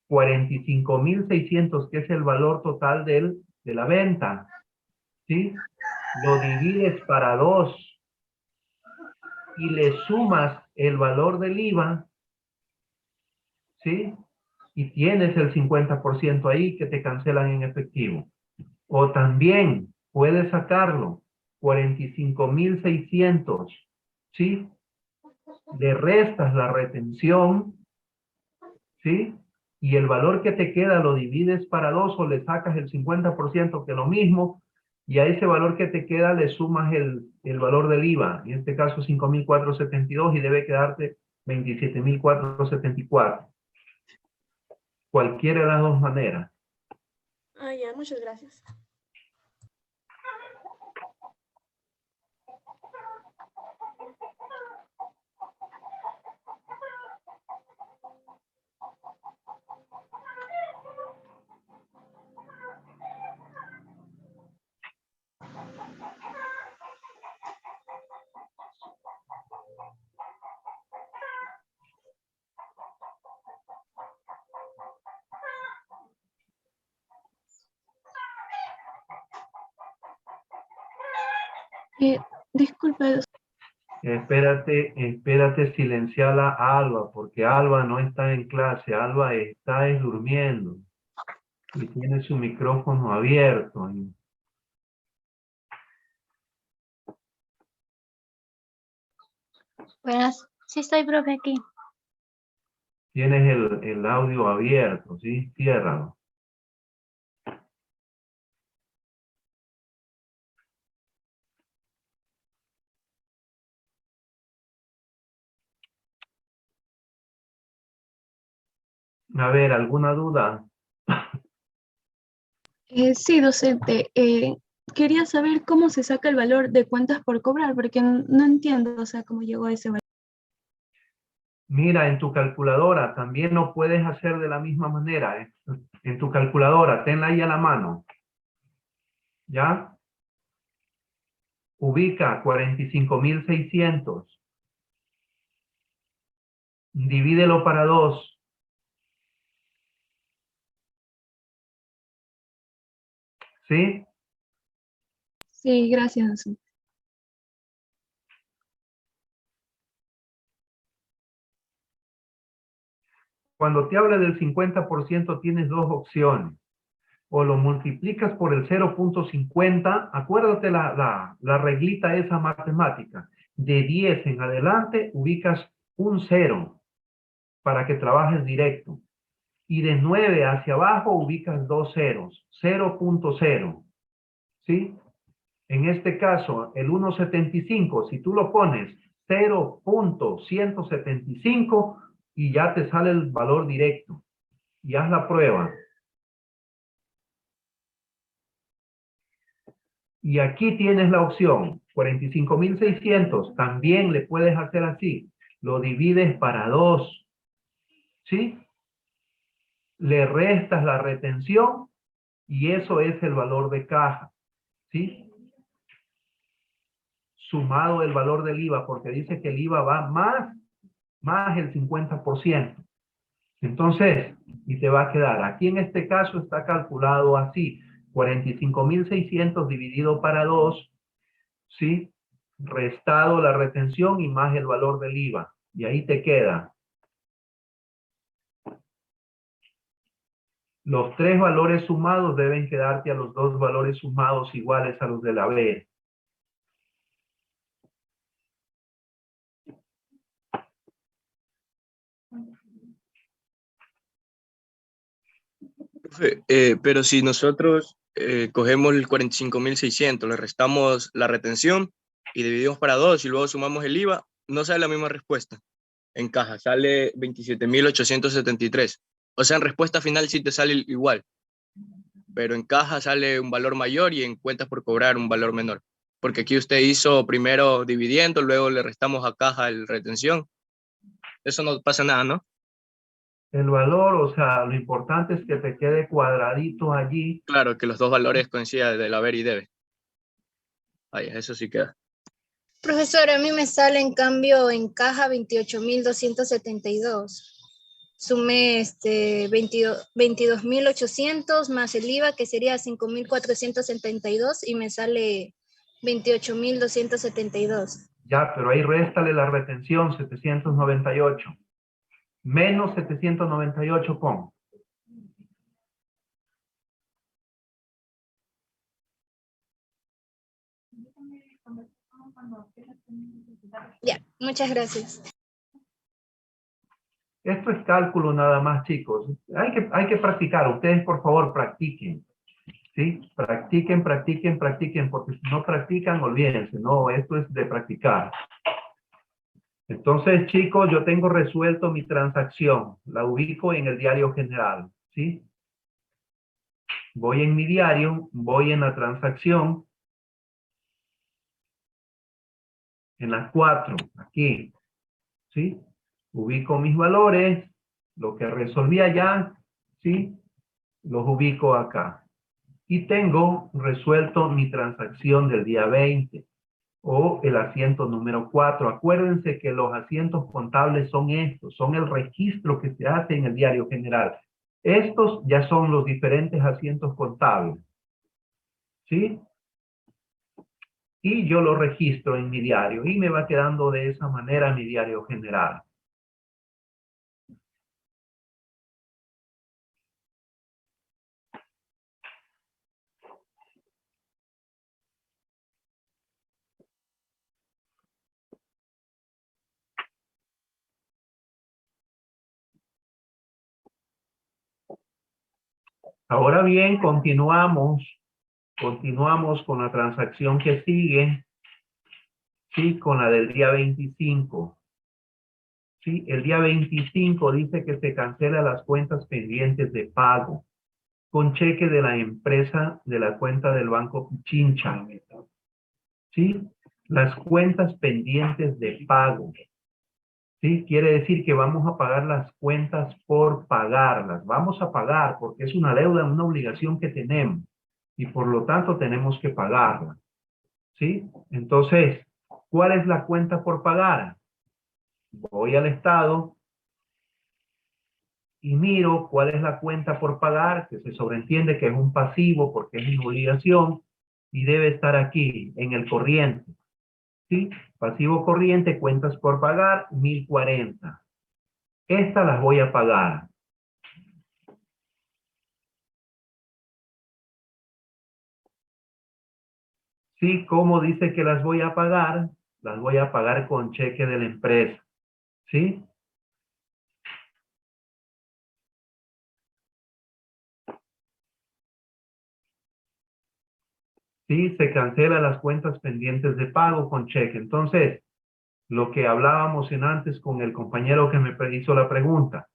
45,600, que es el valor total de la venta. ¿Sí? Lo divides para 2 y le sumas el valor del IVA. ¿Sí? Y tienes el 50% ahí que te cancelan en efectivo. O también puedes sacarlo, 45,600, ¿sí? Le restas la retención, ¿sí? y el valor que te queda lo divides para 2 o le sacas el 50%, que es lo mismo, y a ese valor que te queda le sumas el valor del IVA, en este caso 5.472 y debe quedarte 27.474. Cualquiera de las dos maneras. Ah, ya, muchas gracias. Disculpe, Espérate silenciarla a Alba, porque Alba no está en clase, Alba está durmiendo y tiene su micrófono abierto. buenas. Sí estoy, profe, aquí. Tienes el audio abierto, ¿sí? Ciérralo. A ver, ¿alguna duda? Sí, docente. Quería saber cómo se saca el valor de cuentas por cobrar, porque no entiendo, o sea, cómo llegó a ese valor. Mira, en tu calculadora también lo puedes hacer de la misma manera. En tu calculadora, tenla ahí a la mano. ¿Ya? Ubica 45.600. Divídelo para 2. ¿Sí? Sí, gracias, docente. Cuando te habla del 50% tienes dos opciones. O lo multiplicas por el 0.50, acuérdate la reglita esa matemática. De 10 en adelante ubicas un 0 para que trabajes directo. Y de 9 hacia abajo ubicas dos ceros, 0.0. ¿Sí? En este caso, el 1.75, si tú lo pones 0.175 y ya te sale el valor directo. Y haz la prueba. Y aquí tienes la opción, 45.600, también le puedes hacer así. Lo divides para 2, ¿sí? Le restas la retención y eso es el valor de caja, ¿sí? Sumado el valor del IVA, porque dice que el IVA va más el 50%. Entonces, y te va a quedar, aquí en este caso está calculado así, 45.600 dividido para 2, ¿sí? Restado la retención y más el valor del IVA. Y ahí te queda. Los tres valores sumados deben quedarte a los dos valores sumados iguales a los del haber. Profe, pero si nosotros cogemos el 45.600, le restamos la retención y dividimos para 2 y luego sumamos el IVA, no sale la misma respuesta. En caja sale 27.873. O sea, en respuesta final sí te sale igual, pero en caja sale un valor mayor y en cuentas por cobrar un valor menor. Porque aquí usted hizo primero dividiendo, luego le restamos a caja el retención. Eso no pasa nada, ¿no? El valor, o sea, lo importante es que te quede cuadradito allí. Claro, que los dos valores coincidan del haber y debe. Ahí, eso sí queda. Profesor, a mí me sale en cambio en caja 28.272. Sumé 22.800 más el IVA, que sería 5.472, y me sale 28.272. Ya, pero ahí réstale la retención, 798. Menos 798 pon. Ya, muchas gracias. Esto es cálculo nada más, chicos. Hay que practicar. Ustedes, por favor, practiquen. ¿Sí? Practiquen, practiquen, practiquen, porque si no practican, olvídense. No, esto es de practicar. Entonces, chicos, yo tengo resuelto mi transacción. La ubico en el diario general. ¿Sí? Voy en mi diario, voy en la transacción. En las 4, aquí. ¿Sí? Ubico mis valores, lo que resolví allá, ¿sí? Los ubico acá. Y tengo resuelto mi transacción del día 20 o el asiento número 4. Acuérdense que los asientos contables son estos, son el registro que se hace en el diario general. Estos ya son los diferentes asientos contables. ¿Sí? Y yo lo registro en mi diario y me va quedando de esa manera mi diario general. Ahora bien, continuamos con la transacción que sigue, ¿sí? Con la del día 25. ¿Sí? El día 25 dice que se cancela las cuentas pendientes de pago con cheque de la empresa de la cuenta del Banco Pichincha. ¿Sí? Las cuentas pendientes de pago. ¿Sí? Quiere decir que vamos a pagar las cuentas por pagarlas. Vamos a pagar porque es una deuda, una obligación que tenemos. Y por lo tanto tenemos que pagarla. ¿Sí? Entonces, ¿cuál es la cuenta por pagar? Voy al estado y miro cuál es la cuenta por pagar, que se sobreentiende que es un pasivo porque es una obligación y debe estar aquí, en el corriente. ¿Sí? Pasivo corriente, cuentas por pagar, 1040. Estas las voy a pagar. ¿Sí? ¿Cómo dice que las voy a pagar? Las voy a pagar con cheque de la empresa. ¿Sí? Sí, se cancelan las cuentas pendientes de pago con cheque. Entonces, lo que hablábamos en antes con el compañero que me hizo la pregunta.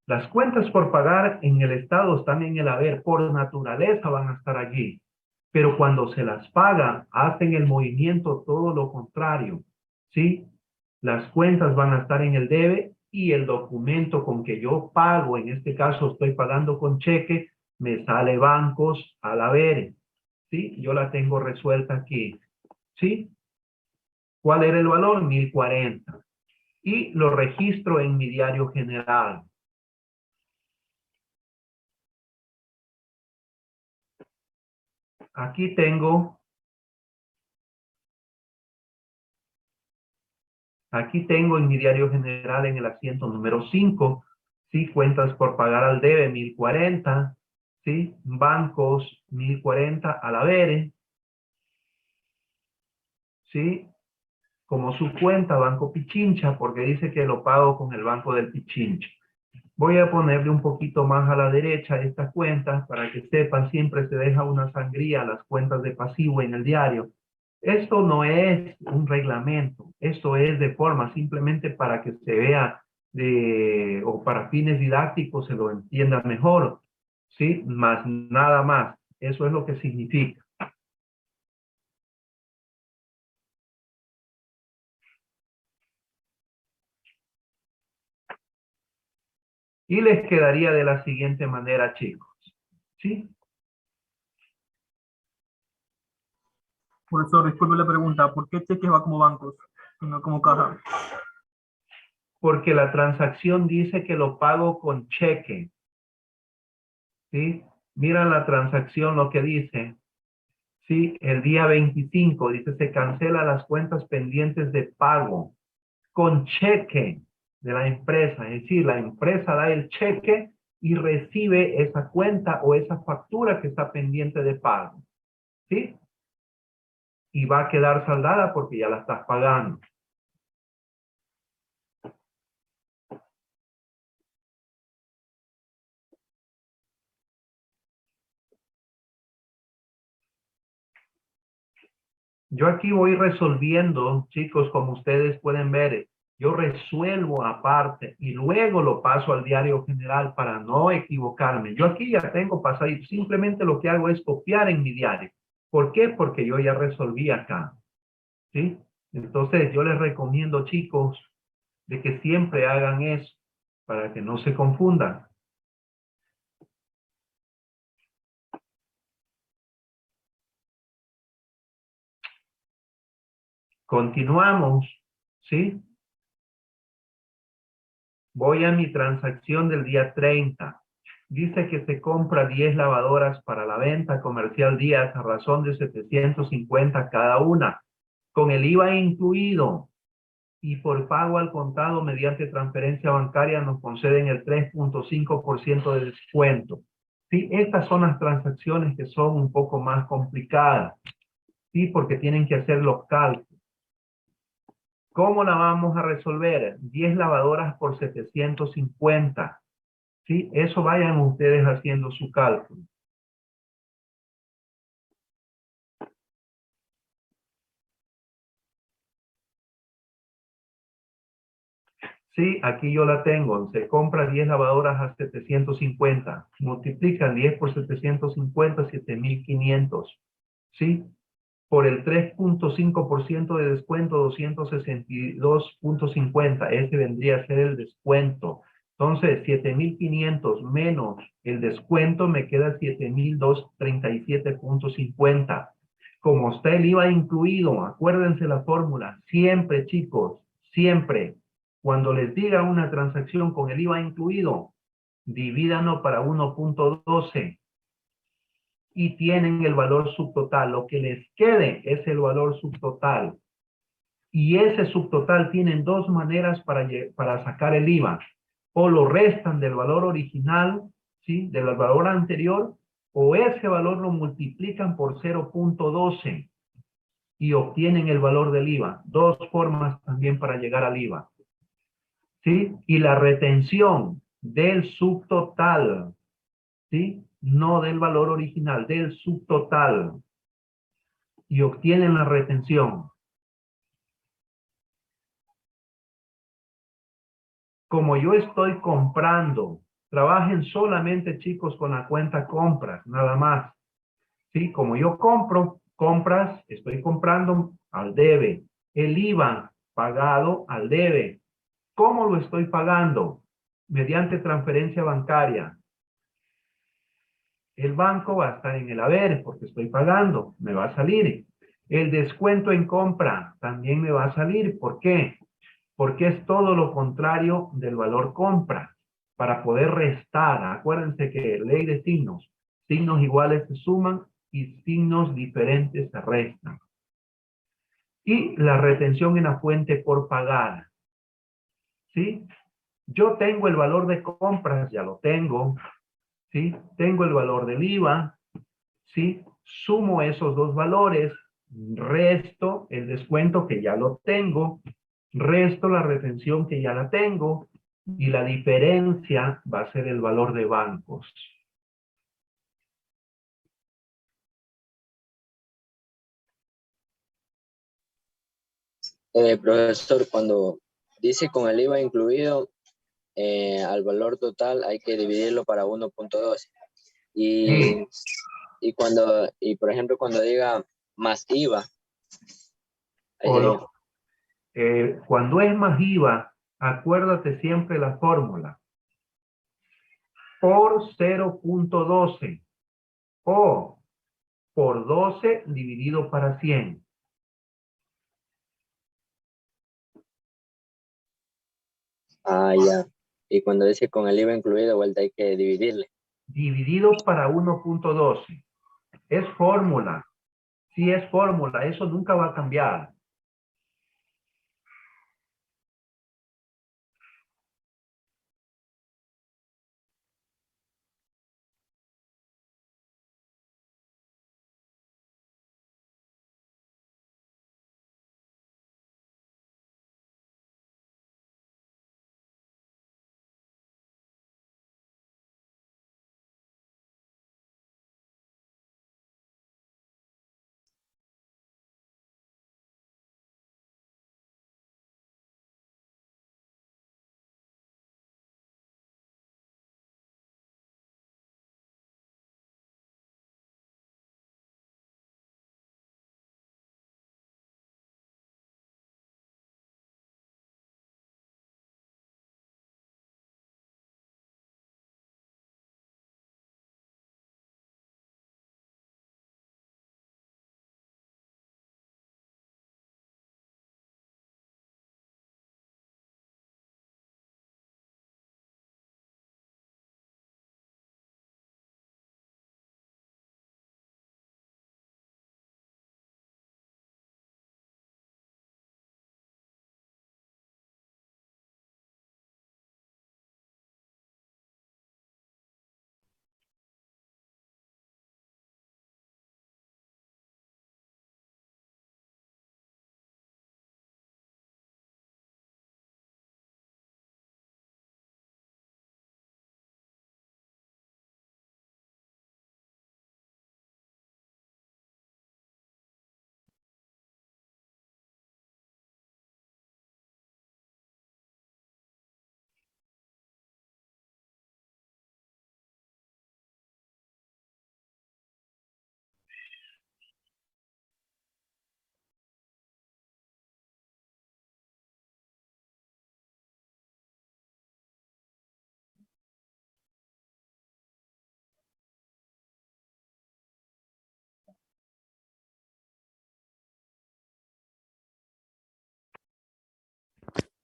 Las cuentas por pagar en el estado están en el haber, por naturaleza van a estar allí. Pero cuando se las paga, hacen el movimiento todo lo contrario. ¿Sí? Las cuentas van a estar en el debe y el documento con que yo pago, en este caso estoy pagando con cheque, me sale bancos al haber. ¿Sí? Yo la tengo resuelta aquí. ¿Sí? ¿Cuál era el valor? 1040. Y lo registro en mi diario general. Aquí tengo en mi diario general en el asiento número 5, ¿sí? Cuentas por pagar al debe, 1040, ¿sí? Bancos, 1040 al haber, ¿sí? Como su cuenta, Banco Pichincha, porque dice que lo pago con el Banco del Pichincha. Voy a ponerle un poquito más a la derecha esta cuenta para que sepan, siempre se deja una sangría a las cuentas de pasivo en el diario. Esto no es un reglamento, esto es de forma simplemente para que se vea o para fines didácticos se lo entienda mejor, ¿sí? Más nada más, eso es lo que significa. Y les quedaría de la siguiente manera, chicos, ¿sí? Profesor, disculpe la pregunta, ¿por qué cheques va como bancos y no como caja? Porque la transacción dice que lo pago con cheque. ¿Sí? Mira la transacción lo que dice. ¿Sí? El día 25 dice se cancela las cuentas pendientes de pago con cheque de la empresa. Es decir, la empresa da el cheque y recibe esa cuenta o esa factura que está pendiente de pago. ¿Sí? Y va a quedar saldada porque ya la estás pagando. Yo aquí voy resolviendo, chicos, como ustedes pueden ver. Yo resuelvo aparte y luego lo paso al diario general para no equivocarme. Yo aquí ya tengo pasado y simplemente lo que hago es copiar en mi diario. ¿Por qué? Porque yo ya resolví acá. ¿Sí? Entonces yo les recomiendo, chicos, de que siempre hagan eso para que no se confundan. Continuamos, ¿sí? Voy a mi transacción del día 30. Dice que se compra 10 lavadoras para la venta comercial días a razón de 750 cada una, con el IVA incluido. Y por pago al contado mediante transferencia bancaria nos conceden el 3.5% de descuento. Sí, estas son las transacciones que son un poco más complicadas. Sí, porque tienen que hacer los cálculos. ¿Cómo la vamos a resolver? 10 lavadoras por 750. ¿Sí? Eso vayan ustedes haciendo su cálculo. Sí, aquí yo la tengo. Se compra 10 lavadoras a 750. Multiplican 10 por 750, 7.500. ¿Sí? Por el 3.5% de descuento, 262.50. Ese vendría a ser el descuento. Entonces, 7.500 menos el descuento me queda 7.237.50. Como está el IVA incluido, acuérdense la fórmula, siempre chicos, siempre, cuando les diga una transacción con el IVA incluido, divídanlo para 1.12 y tienen el valor subtotal. Lo que les quede es el valor subtotal. Y ese subtotal tienen dos maneras para sacar el IVA. O lo restan del valor original, ¿sí? Del valor anterior, o ese valor lo multiplican por 0.12 y obtienen el valor del IVA. Dos formas también para llegar al IVA. ¿Sí? Y la retención del subtotal, ¿sí? No del valor original, del subtotal. Y obtienen la retención. Como yo estoy comprando, trabajen solamente chicos con la cuenta compras, nada más. ¿Sí? Como yo compro, compras, estoy comprando al debe. El IVA pagado al debe. ¿Cómo lo estoy pagando? Mediante transferencia bancaria. El banco va a estar en el haber porque estoy pagando, me va a salir. El descuento en compra también me va a salir. ¿Por qué? Porque es todo lo contrario del valor compra. Para poder restar, acuérdense que ley de signos, signos iguales se suman y signos diferentes se restan. Y la retención en la fuente por pagar. ¿Sí? Yo tengo el valor de compras, ya lo tengo. ¿Sí? Tengo el valor del IVA. ¿Sí? Sumo esos dos valores, resto el descuento que ya lo tengo, resto la retención que ya la tengo, y la diferencia va a ser el valor de bancos. Profesor, cuando dice con el IVA incluido, al valor total hay que dividirlo para 1.12. Y, y por ejemplo, cuando diga más IVA, ahí sería. Cuando es más IVA, acuérdate siempre la fórmula. Por 0.12 o por 12 dividido para 100. Ah, ya. Y cuando dice con el IVA incluido, vuelta hay que dividirle. Dividido para 1.12. Es fórmula. Sí es fórmula. Eso nunca va a cambiar.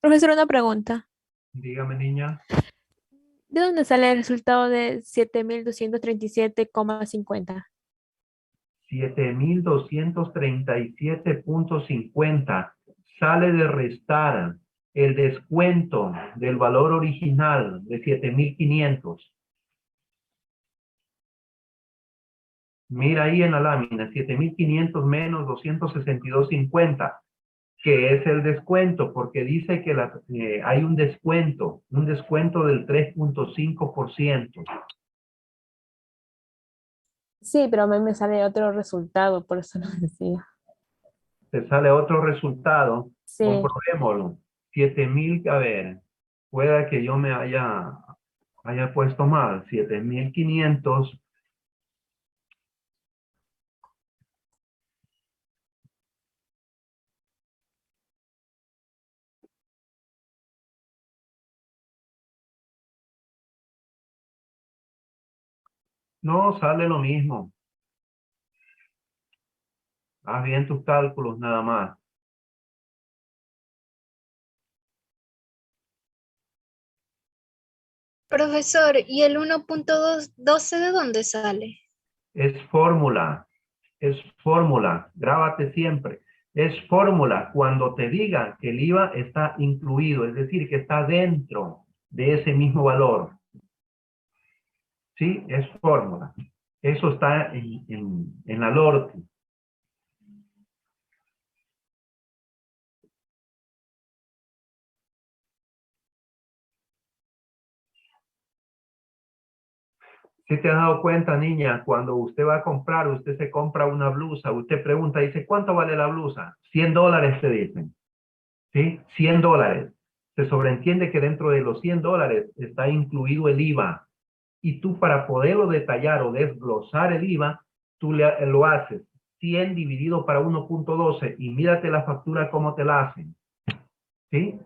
Profesor, una pregunta. Dígame, niña. ¿De dónde sale el resultado de 7.237,50? 7.237.50 sale de restar el descuento del valor original de 7.500. Mira ahí en la lámina, 7.500 menos 262.50, que es el descuento, porque dice que hay un descuento del 3.5%. Sí, pero a mí me sale otro resultado, por eso lo decía. Te sale otro resultado, Sí. comprobémoslo. 7.000, a ver, pueda que yo me haya puesto mal, 7.500. No, sale lo mismo. Haz bien tus cálculos nada más. Profesor, ¿y el 1.12 de dónde sale? Es fórmula, grábate siempre. Es fórmula cuando te diga que el IVA está incluido, es decir, que está dentro de ese mismo valor. ¿Sí? Es fórmula. Eso está en la LORTI. ¿Sí te has dado cuenta, niña? Cuando usted va a comprar, usted se compra una blusa, usted pregunta, dice, ¿cuánto vale la blusa? $100 te dicen. ¿Sí? $100. Se sobreentiende que dentro de los $100 está incluido el IVA. Y tú para poderlo detallar o desglosar el IVA, tú lo haces 100 dividido para 1.12 y mírate la factura cómo te la hacen. ¿Sí?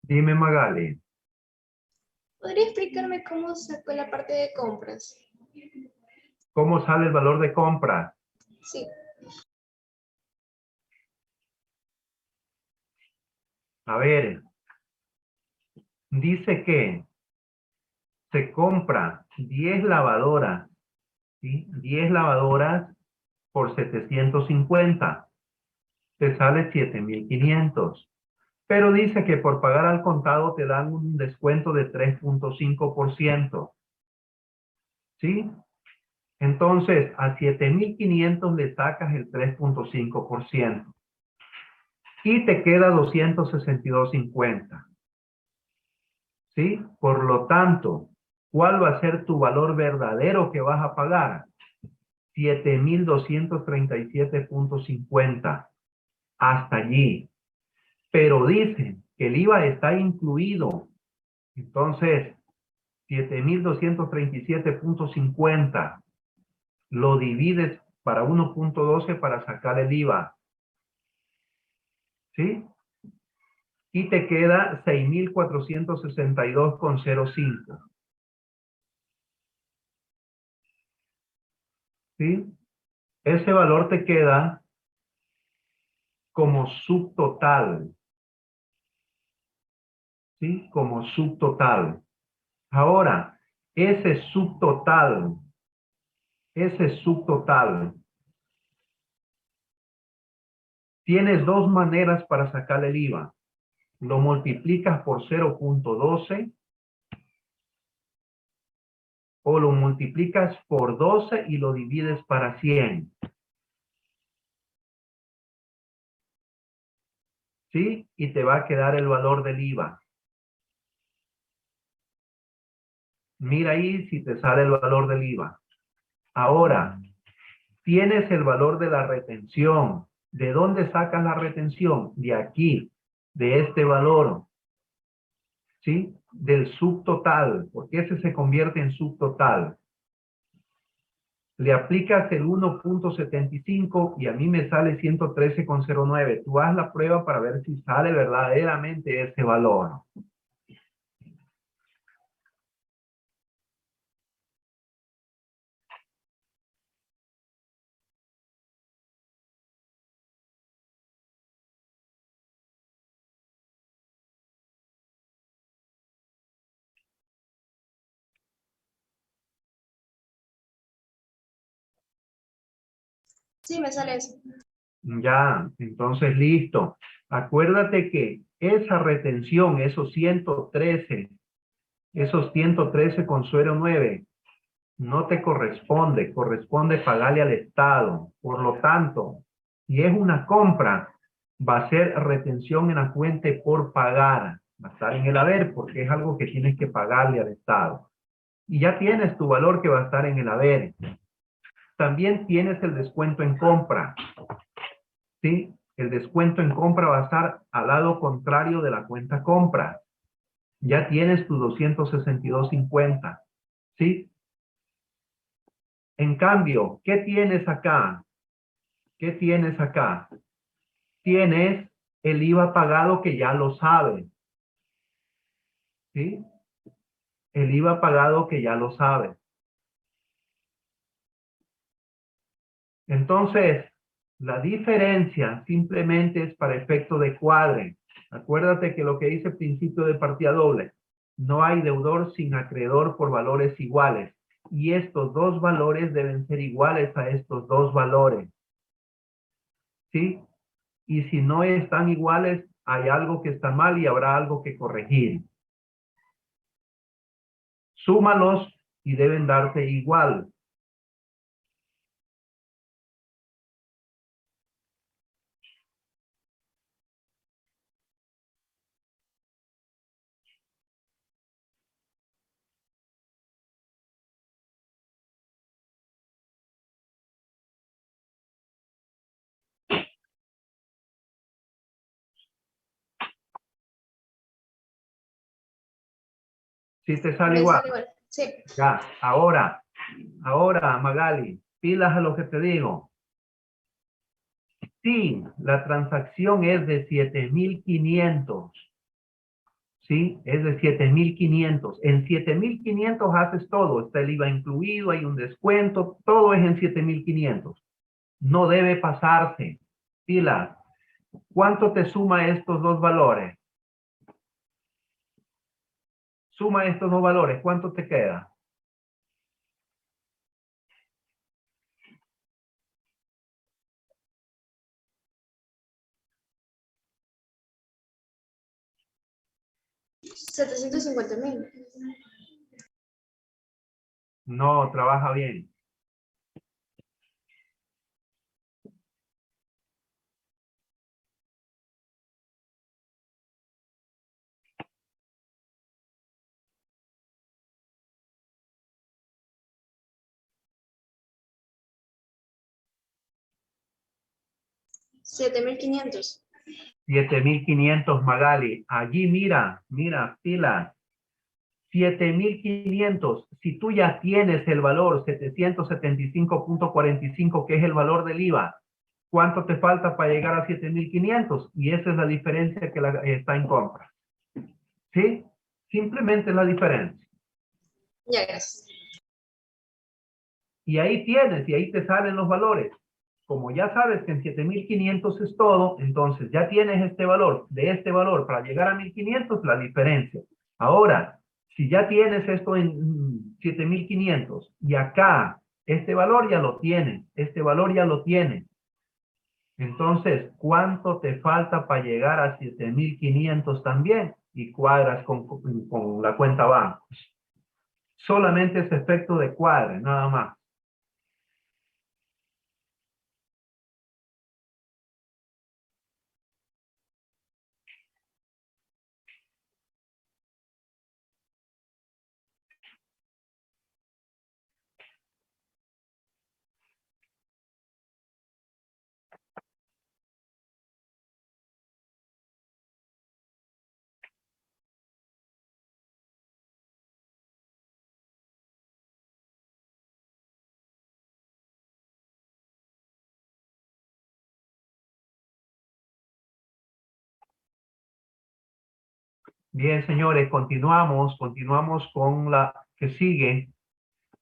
Dime, Magali. ¿Podría explicarme cómo sacó la parte de compras? ¿Cómo sale el valor de compra? Sí. A ver, dice que se compra 10 lavadoras, ¿sí? 10 lavadoras por 750. Te sale 7.500. Pero dice que por pagar al contado te dan un descuento de 3.5%. ¿Sí? Entonces, a 7.500 le sacas el 3.5%. Y te queda 262.50. ¿Sí? Por lo tanto, ¿cuál va a ser tu valor verdadero que vas a pagar? 7.237.50. Hasta allí. Pero dicen que el IVA está incluido. Entonces, 7.237.50 lo divides para 1.12 para sacar el IVA. ¿Sí? Y te queda 6.462.05. ¿Sí? Ese valor te queda como subtotal. ¿Sí? Como subtotal. Ahora, ese subtotal ese subtotal. Tienes dos maneras para sacar el IVA. Lo multiplicas por 0.12 o lo multiplicas por 12 y lo divides para 100. ¿Sí? Y te va a quedar el valor del IVA. Mira ahí si te sale el valor del IVA. Ahora, tienes el valor de la retención. ¿De dónde sacas la retención? De aquí, de este valor. ¿Sí? Del subtotal, porque ese se convierte en subtotal. Le aplicas el 1.75 y a mí me sale 113,09. Tú haz la prueba para ver si sale verdaderamente ese valor. Sí, me sale eso. Ya, entonces listo. Acuérdate que esa retención, esos 113,09, no te corresponde, corresponde pagarle al Estado. Por lo tanto, si es una compra, va a ser retención en la cuenta por pagar. Va a estar en el haber porque es algo que tienes que pagarle al Estado. Y ya tienes tu valor que va a estar en el haber. También tienes el descuento en compra. ¿Sí? El descuento en compra va a estar al lado contrario de la cuenta compra. Ya tienes tu 262.50. ¿Sí? En cambio, ¿qué tienes acá? ¿Qué tienes acá? Tienes el IVA pagado que ya lo sabes. ¿Sí? El IVA pagado que ya lo sabes. Entonces, la diferencia simplemente es para efecto de cuadre. Acuérdate que lo que dice el principio de partida doble. No hay deudor sin acreedor por valores iguales. Y estos dos valores deben ser iguales a estos dos valores. ¿Sí? Y si no están iguales, hay algo que está mal y habrá algo que corregir. Súmalos y deben darte igual. ¿Sí te sale Me igual? sale igual. Sí. Ya, ahora, Magali, pilas a lo que te digo. Si la transacción es de 7,500, ¿sí? Es de 7,500. En 7,500 haces todo. Está el IVA incluido, hay un descuento, todo es en 7,500. No debe pasarse. Pilas. ¿Cuánto te suma estos dos valores? Suma estos dos valores. ¿Cuánto te queda? $750,000. No, trabaja bien. $7,500. 7,500, Magali. Allí mira, pilas. 7,500. Si tú ya tienes el valor 775.45, que es el valor del IVA, ¿cuánto te falta para llegar a 7,500? Y esa es la diferencia que está en compra. ¿Sí? Simplemente la diferencia. Ya, gracias. Y ahí tienes, y ahí te salen los valores. Como ya sabes que en 7,500 es todo, entonces ya tienes este valor. De este valor para llegar a 1,500, la diferencia. Ahora, si ya tienes esto en 7,500 y acá Este valor ya lo tienes, este valor ya lo tienes. Entonces, ¿cuánto te falta para llegar a 7.500 también? Y cuadras con la cuenta banco. Solamente ese efecto de cuadre, nada más. Bien, señores, continuamos con la que sigue,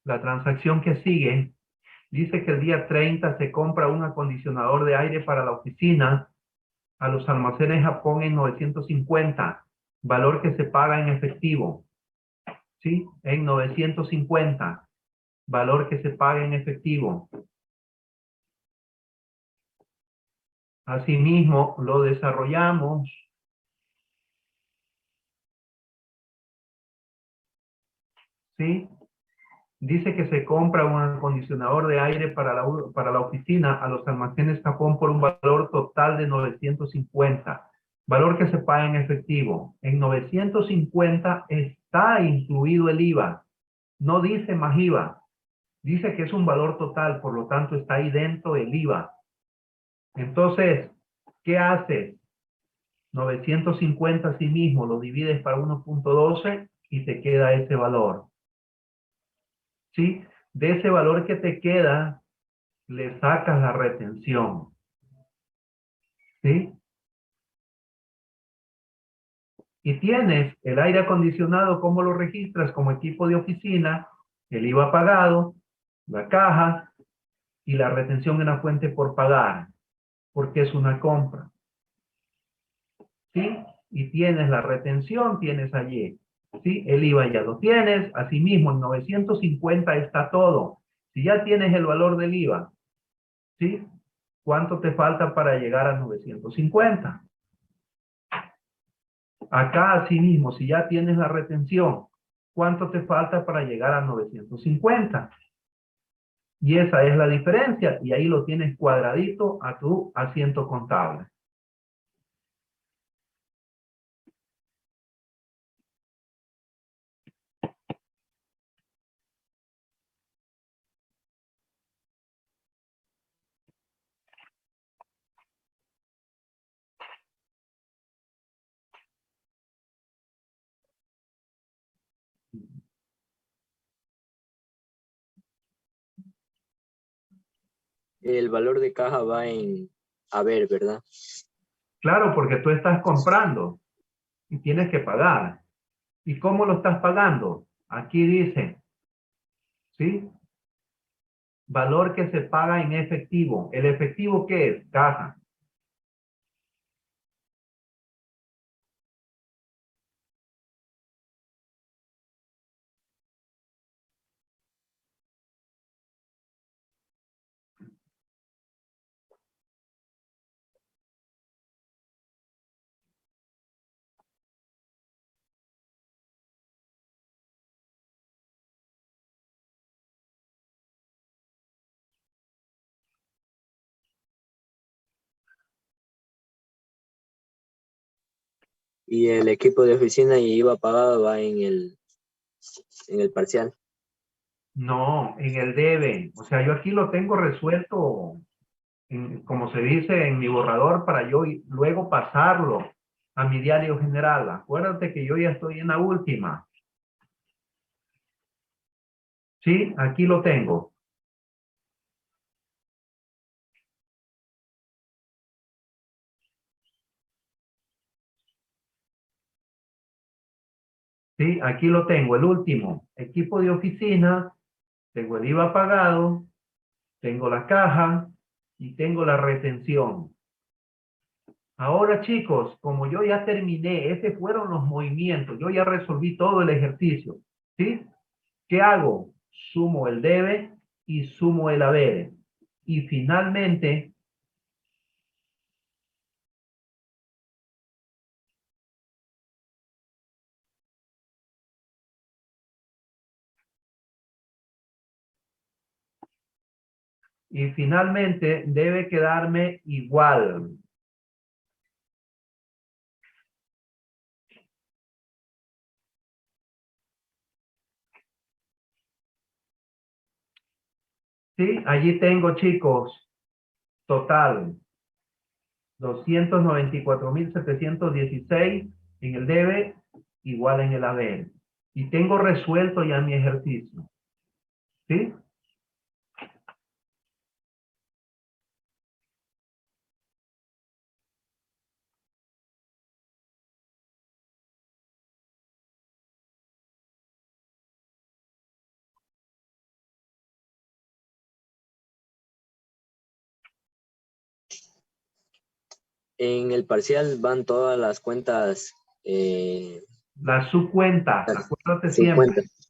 la transacción que sigue. Dice que el día 30 se compra un acondicionador de aire para la oficina a los almacenes Japón en 950, valor que se paga en efectivo. ¿Sí? En 950, valor que se paga en efectivo. Asimismo, lo desarrollamos. ¿Sí? Dice que se compra un acondicionador de aire para la oficina a los almacenes Japón por un valor total de 950. Valor que se paga en efectivo. En 950 está incluido el IVA. No dice más IVA. Dice que es un valor total, por lo tanto está ahí dentro el IVA. Entonces, ¿qué haces? 950 sí mismo lo divides para 1.12 y te queda ese valor. ¿Sí? De ese valor que te queda, le sacas la retención. ¿Sí? Y tienes el aire acondicionado, ¿cómo lo registras? Como equipo de oficina, el IVA pagado, la caja y la retención en la fuente por pagar, porque es una compra. ¿Sí? Y tienes la retención, tienes allí. ¿Sí? El IVA ya lo tienes, asimismo en 950 está todo. Si ya tienes el valor del IVA, ¿sí? ¿Cuánto te falta para llegar a 950? Acá, asimismo, si ya tienes la retención, ¿cuánto te falta para llegar a 950? Y esa es la diferencia, y ahí lo tienes cuadradito a tu asiento contable. El valor de caja va en haber, ¿verdad? Claro, porque tú estás comprando y tienes que pagar. ¿Y cómo lo estás pagando? Aquí dice, ¿sí? Valor que se paga en efectivo. ¿El efectivo qué es? Caja. Y el equipo de oficina y IVA pagado va en el parcial. No, en el debe. O sea, yo aquí lo tengo resuelto, como se dice, en mi borrador para yo luego pasarlo a mi diario general. Acuérdate que yo ya estoy en la última. ¿Sí? Aquí lo tengo. ¿Sí? Aquí lo tengo, el último. Equipo de oficina, tengo el IVA pagado, tengo la caja y tengo la retención. Ahora, chicos, como yo ya terminé, esos fueron los movimientos, yo ya resolví todo el ejercicio, ¿sí? ¿Qué hago? Sumo el debe y sumo el haber. Y finalmente, debe quedarme igual. ¿Sí? Allí tengo, chicos, total 294.716 en el debe, igual en el haber. Y tengo resuelto ya mi ejercicio. ¿Sí? En el parcial van todas las cuentas, La subcuenta, acuérdate siempre. subcuentas.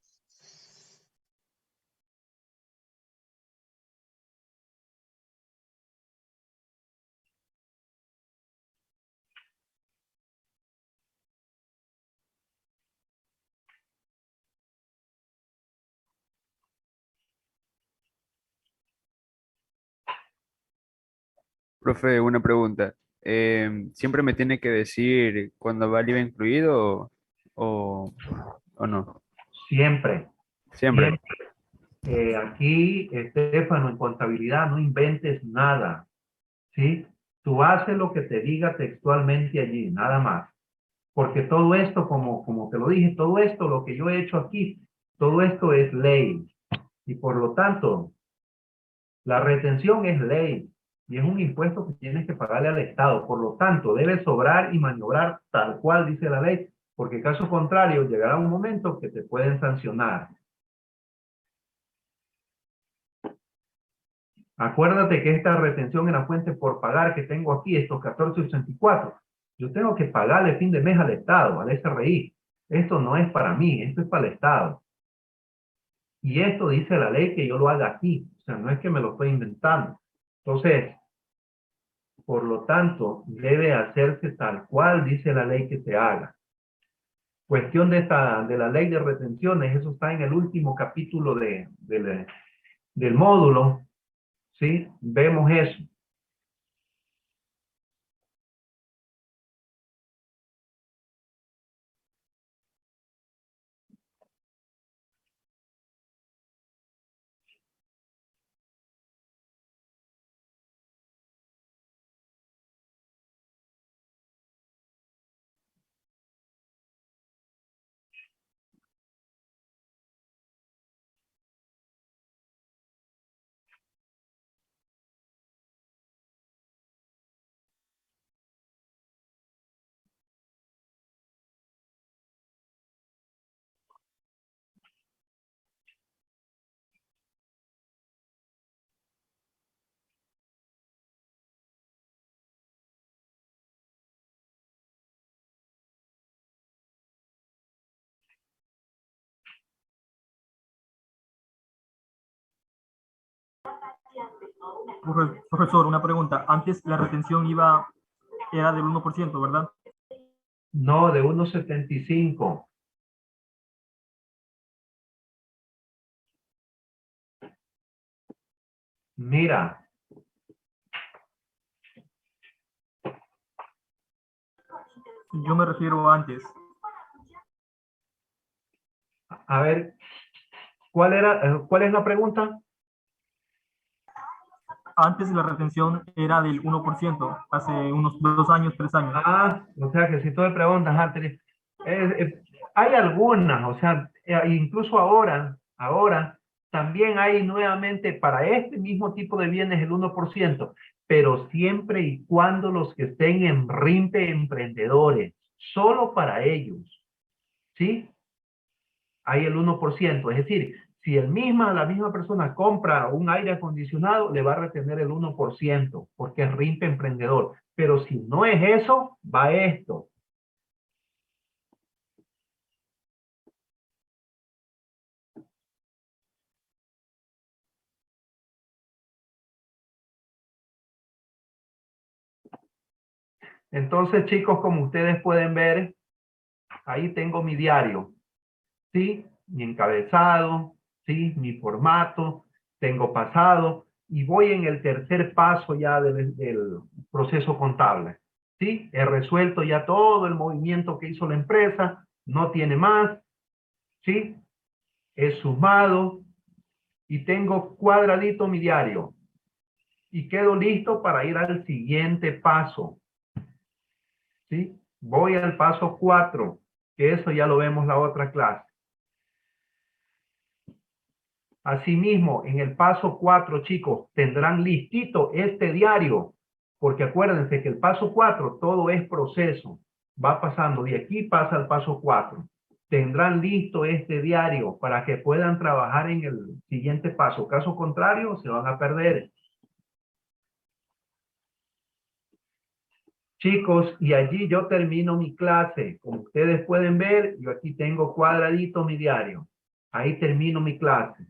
Profe, una pregunta. ¿Siempre me tiene que decir cuándo va el IVA incluido o no? Siempre. Siempre. Siempre. Aquí, Estefano, en contabilidad no inventes nada. ¿Sí? Tú haces lo que te diga textualmente allí, nada más. Porque todo esto, como te lo dije, todo esto, lo que yo he hecho aquí, todo esto es ley. Y por lo tanto, la retención es ley. Y es un impuesto que tienes que pagarle al Estado. Por lo tanto, debe sobrar y maniobrar tal cual dice la ley. Porque caso contrario, llegará un momento que te pueden sancionar. Acuérdate que esta retención en la fuente por pagar que tengo aquí, estos 14.84, yo tengo que pagarle fin de mes al Estado, al SRI. Esto no es para mí, esto es para el Estado. Y esto dice la ley que yo lo haga aquí. O sea, no es que me lo estoy inventando. Entonces, por lo tanto, debe hacerse tal cual dice la ley que se haga. Cuestión de la ley de retenciones, eso está en el último capítulo del módulo. ¿Sí? Vemos eso. Profesor, una pregunta. Antes la retención era del 1%, ¿verdad? No, de 1.75. Mira, Yo me refiero a antes. a ver, ¿cuál es la pregunta? Antes la retención era del 1%, hace unos 2 años, 3 años. Ah, o sea que si tú me preguntas, hay algunas, o sea, incluso ahora también hay nuevamente para este mismo tipo de bienes el 1%, pero siempre y cuando los que estén en RIMPE emprendedores, solo para ellos, ¿sí? Hay el 1%, es decir, si la misma persona compra un aire acondicionado, le va a retener el 1%, porque es RIMPE emprendedor. Pero si no es eso, va esto. Entonces, chicos, como ustedes pueden ver, ahí tengo mi diario, ¿sí? Mi encabezado, ¿sí? Mi formato, tengo pasado, y voy en el tercer paso ya del proceso contable, ¿sí? He resuelto ya todo el movimiento que hizo la empresa, no tiene más, ¿sí? He sumado y tengo cuadradito mi diario. Y quedo listo para ir al siguiente paso, ¿sí? Voy al paso 4, que eso ya lo vemos la otra clase. Asimismo, en el paso 4, chicos, tendrán listito este diario, porque acuérdense que el paso 4 todo es proceso. Va pasando de aquí, pasa al paso 4. Tendrán listo este diario para que puedan trabajar en el siguiente paso. Caso contrario, se van a perder. Chicos, y allí yo termino mi clase. Como ustedes pueden ver, yo aquí tengo cuadradito mi diario. Ahí termino mi clase.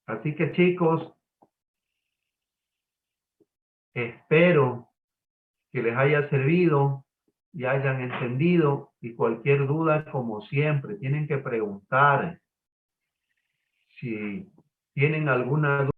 Así que, chicos, espero que les haya servido y hayan entendido. Y cualquier duda, como siempre, tienen que preguntar. Si tienen alguna duda,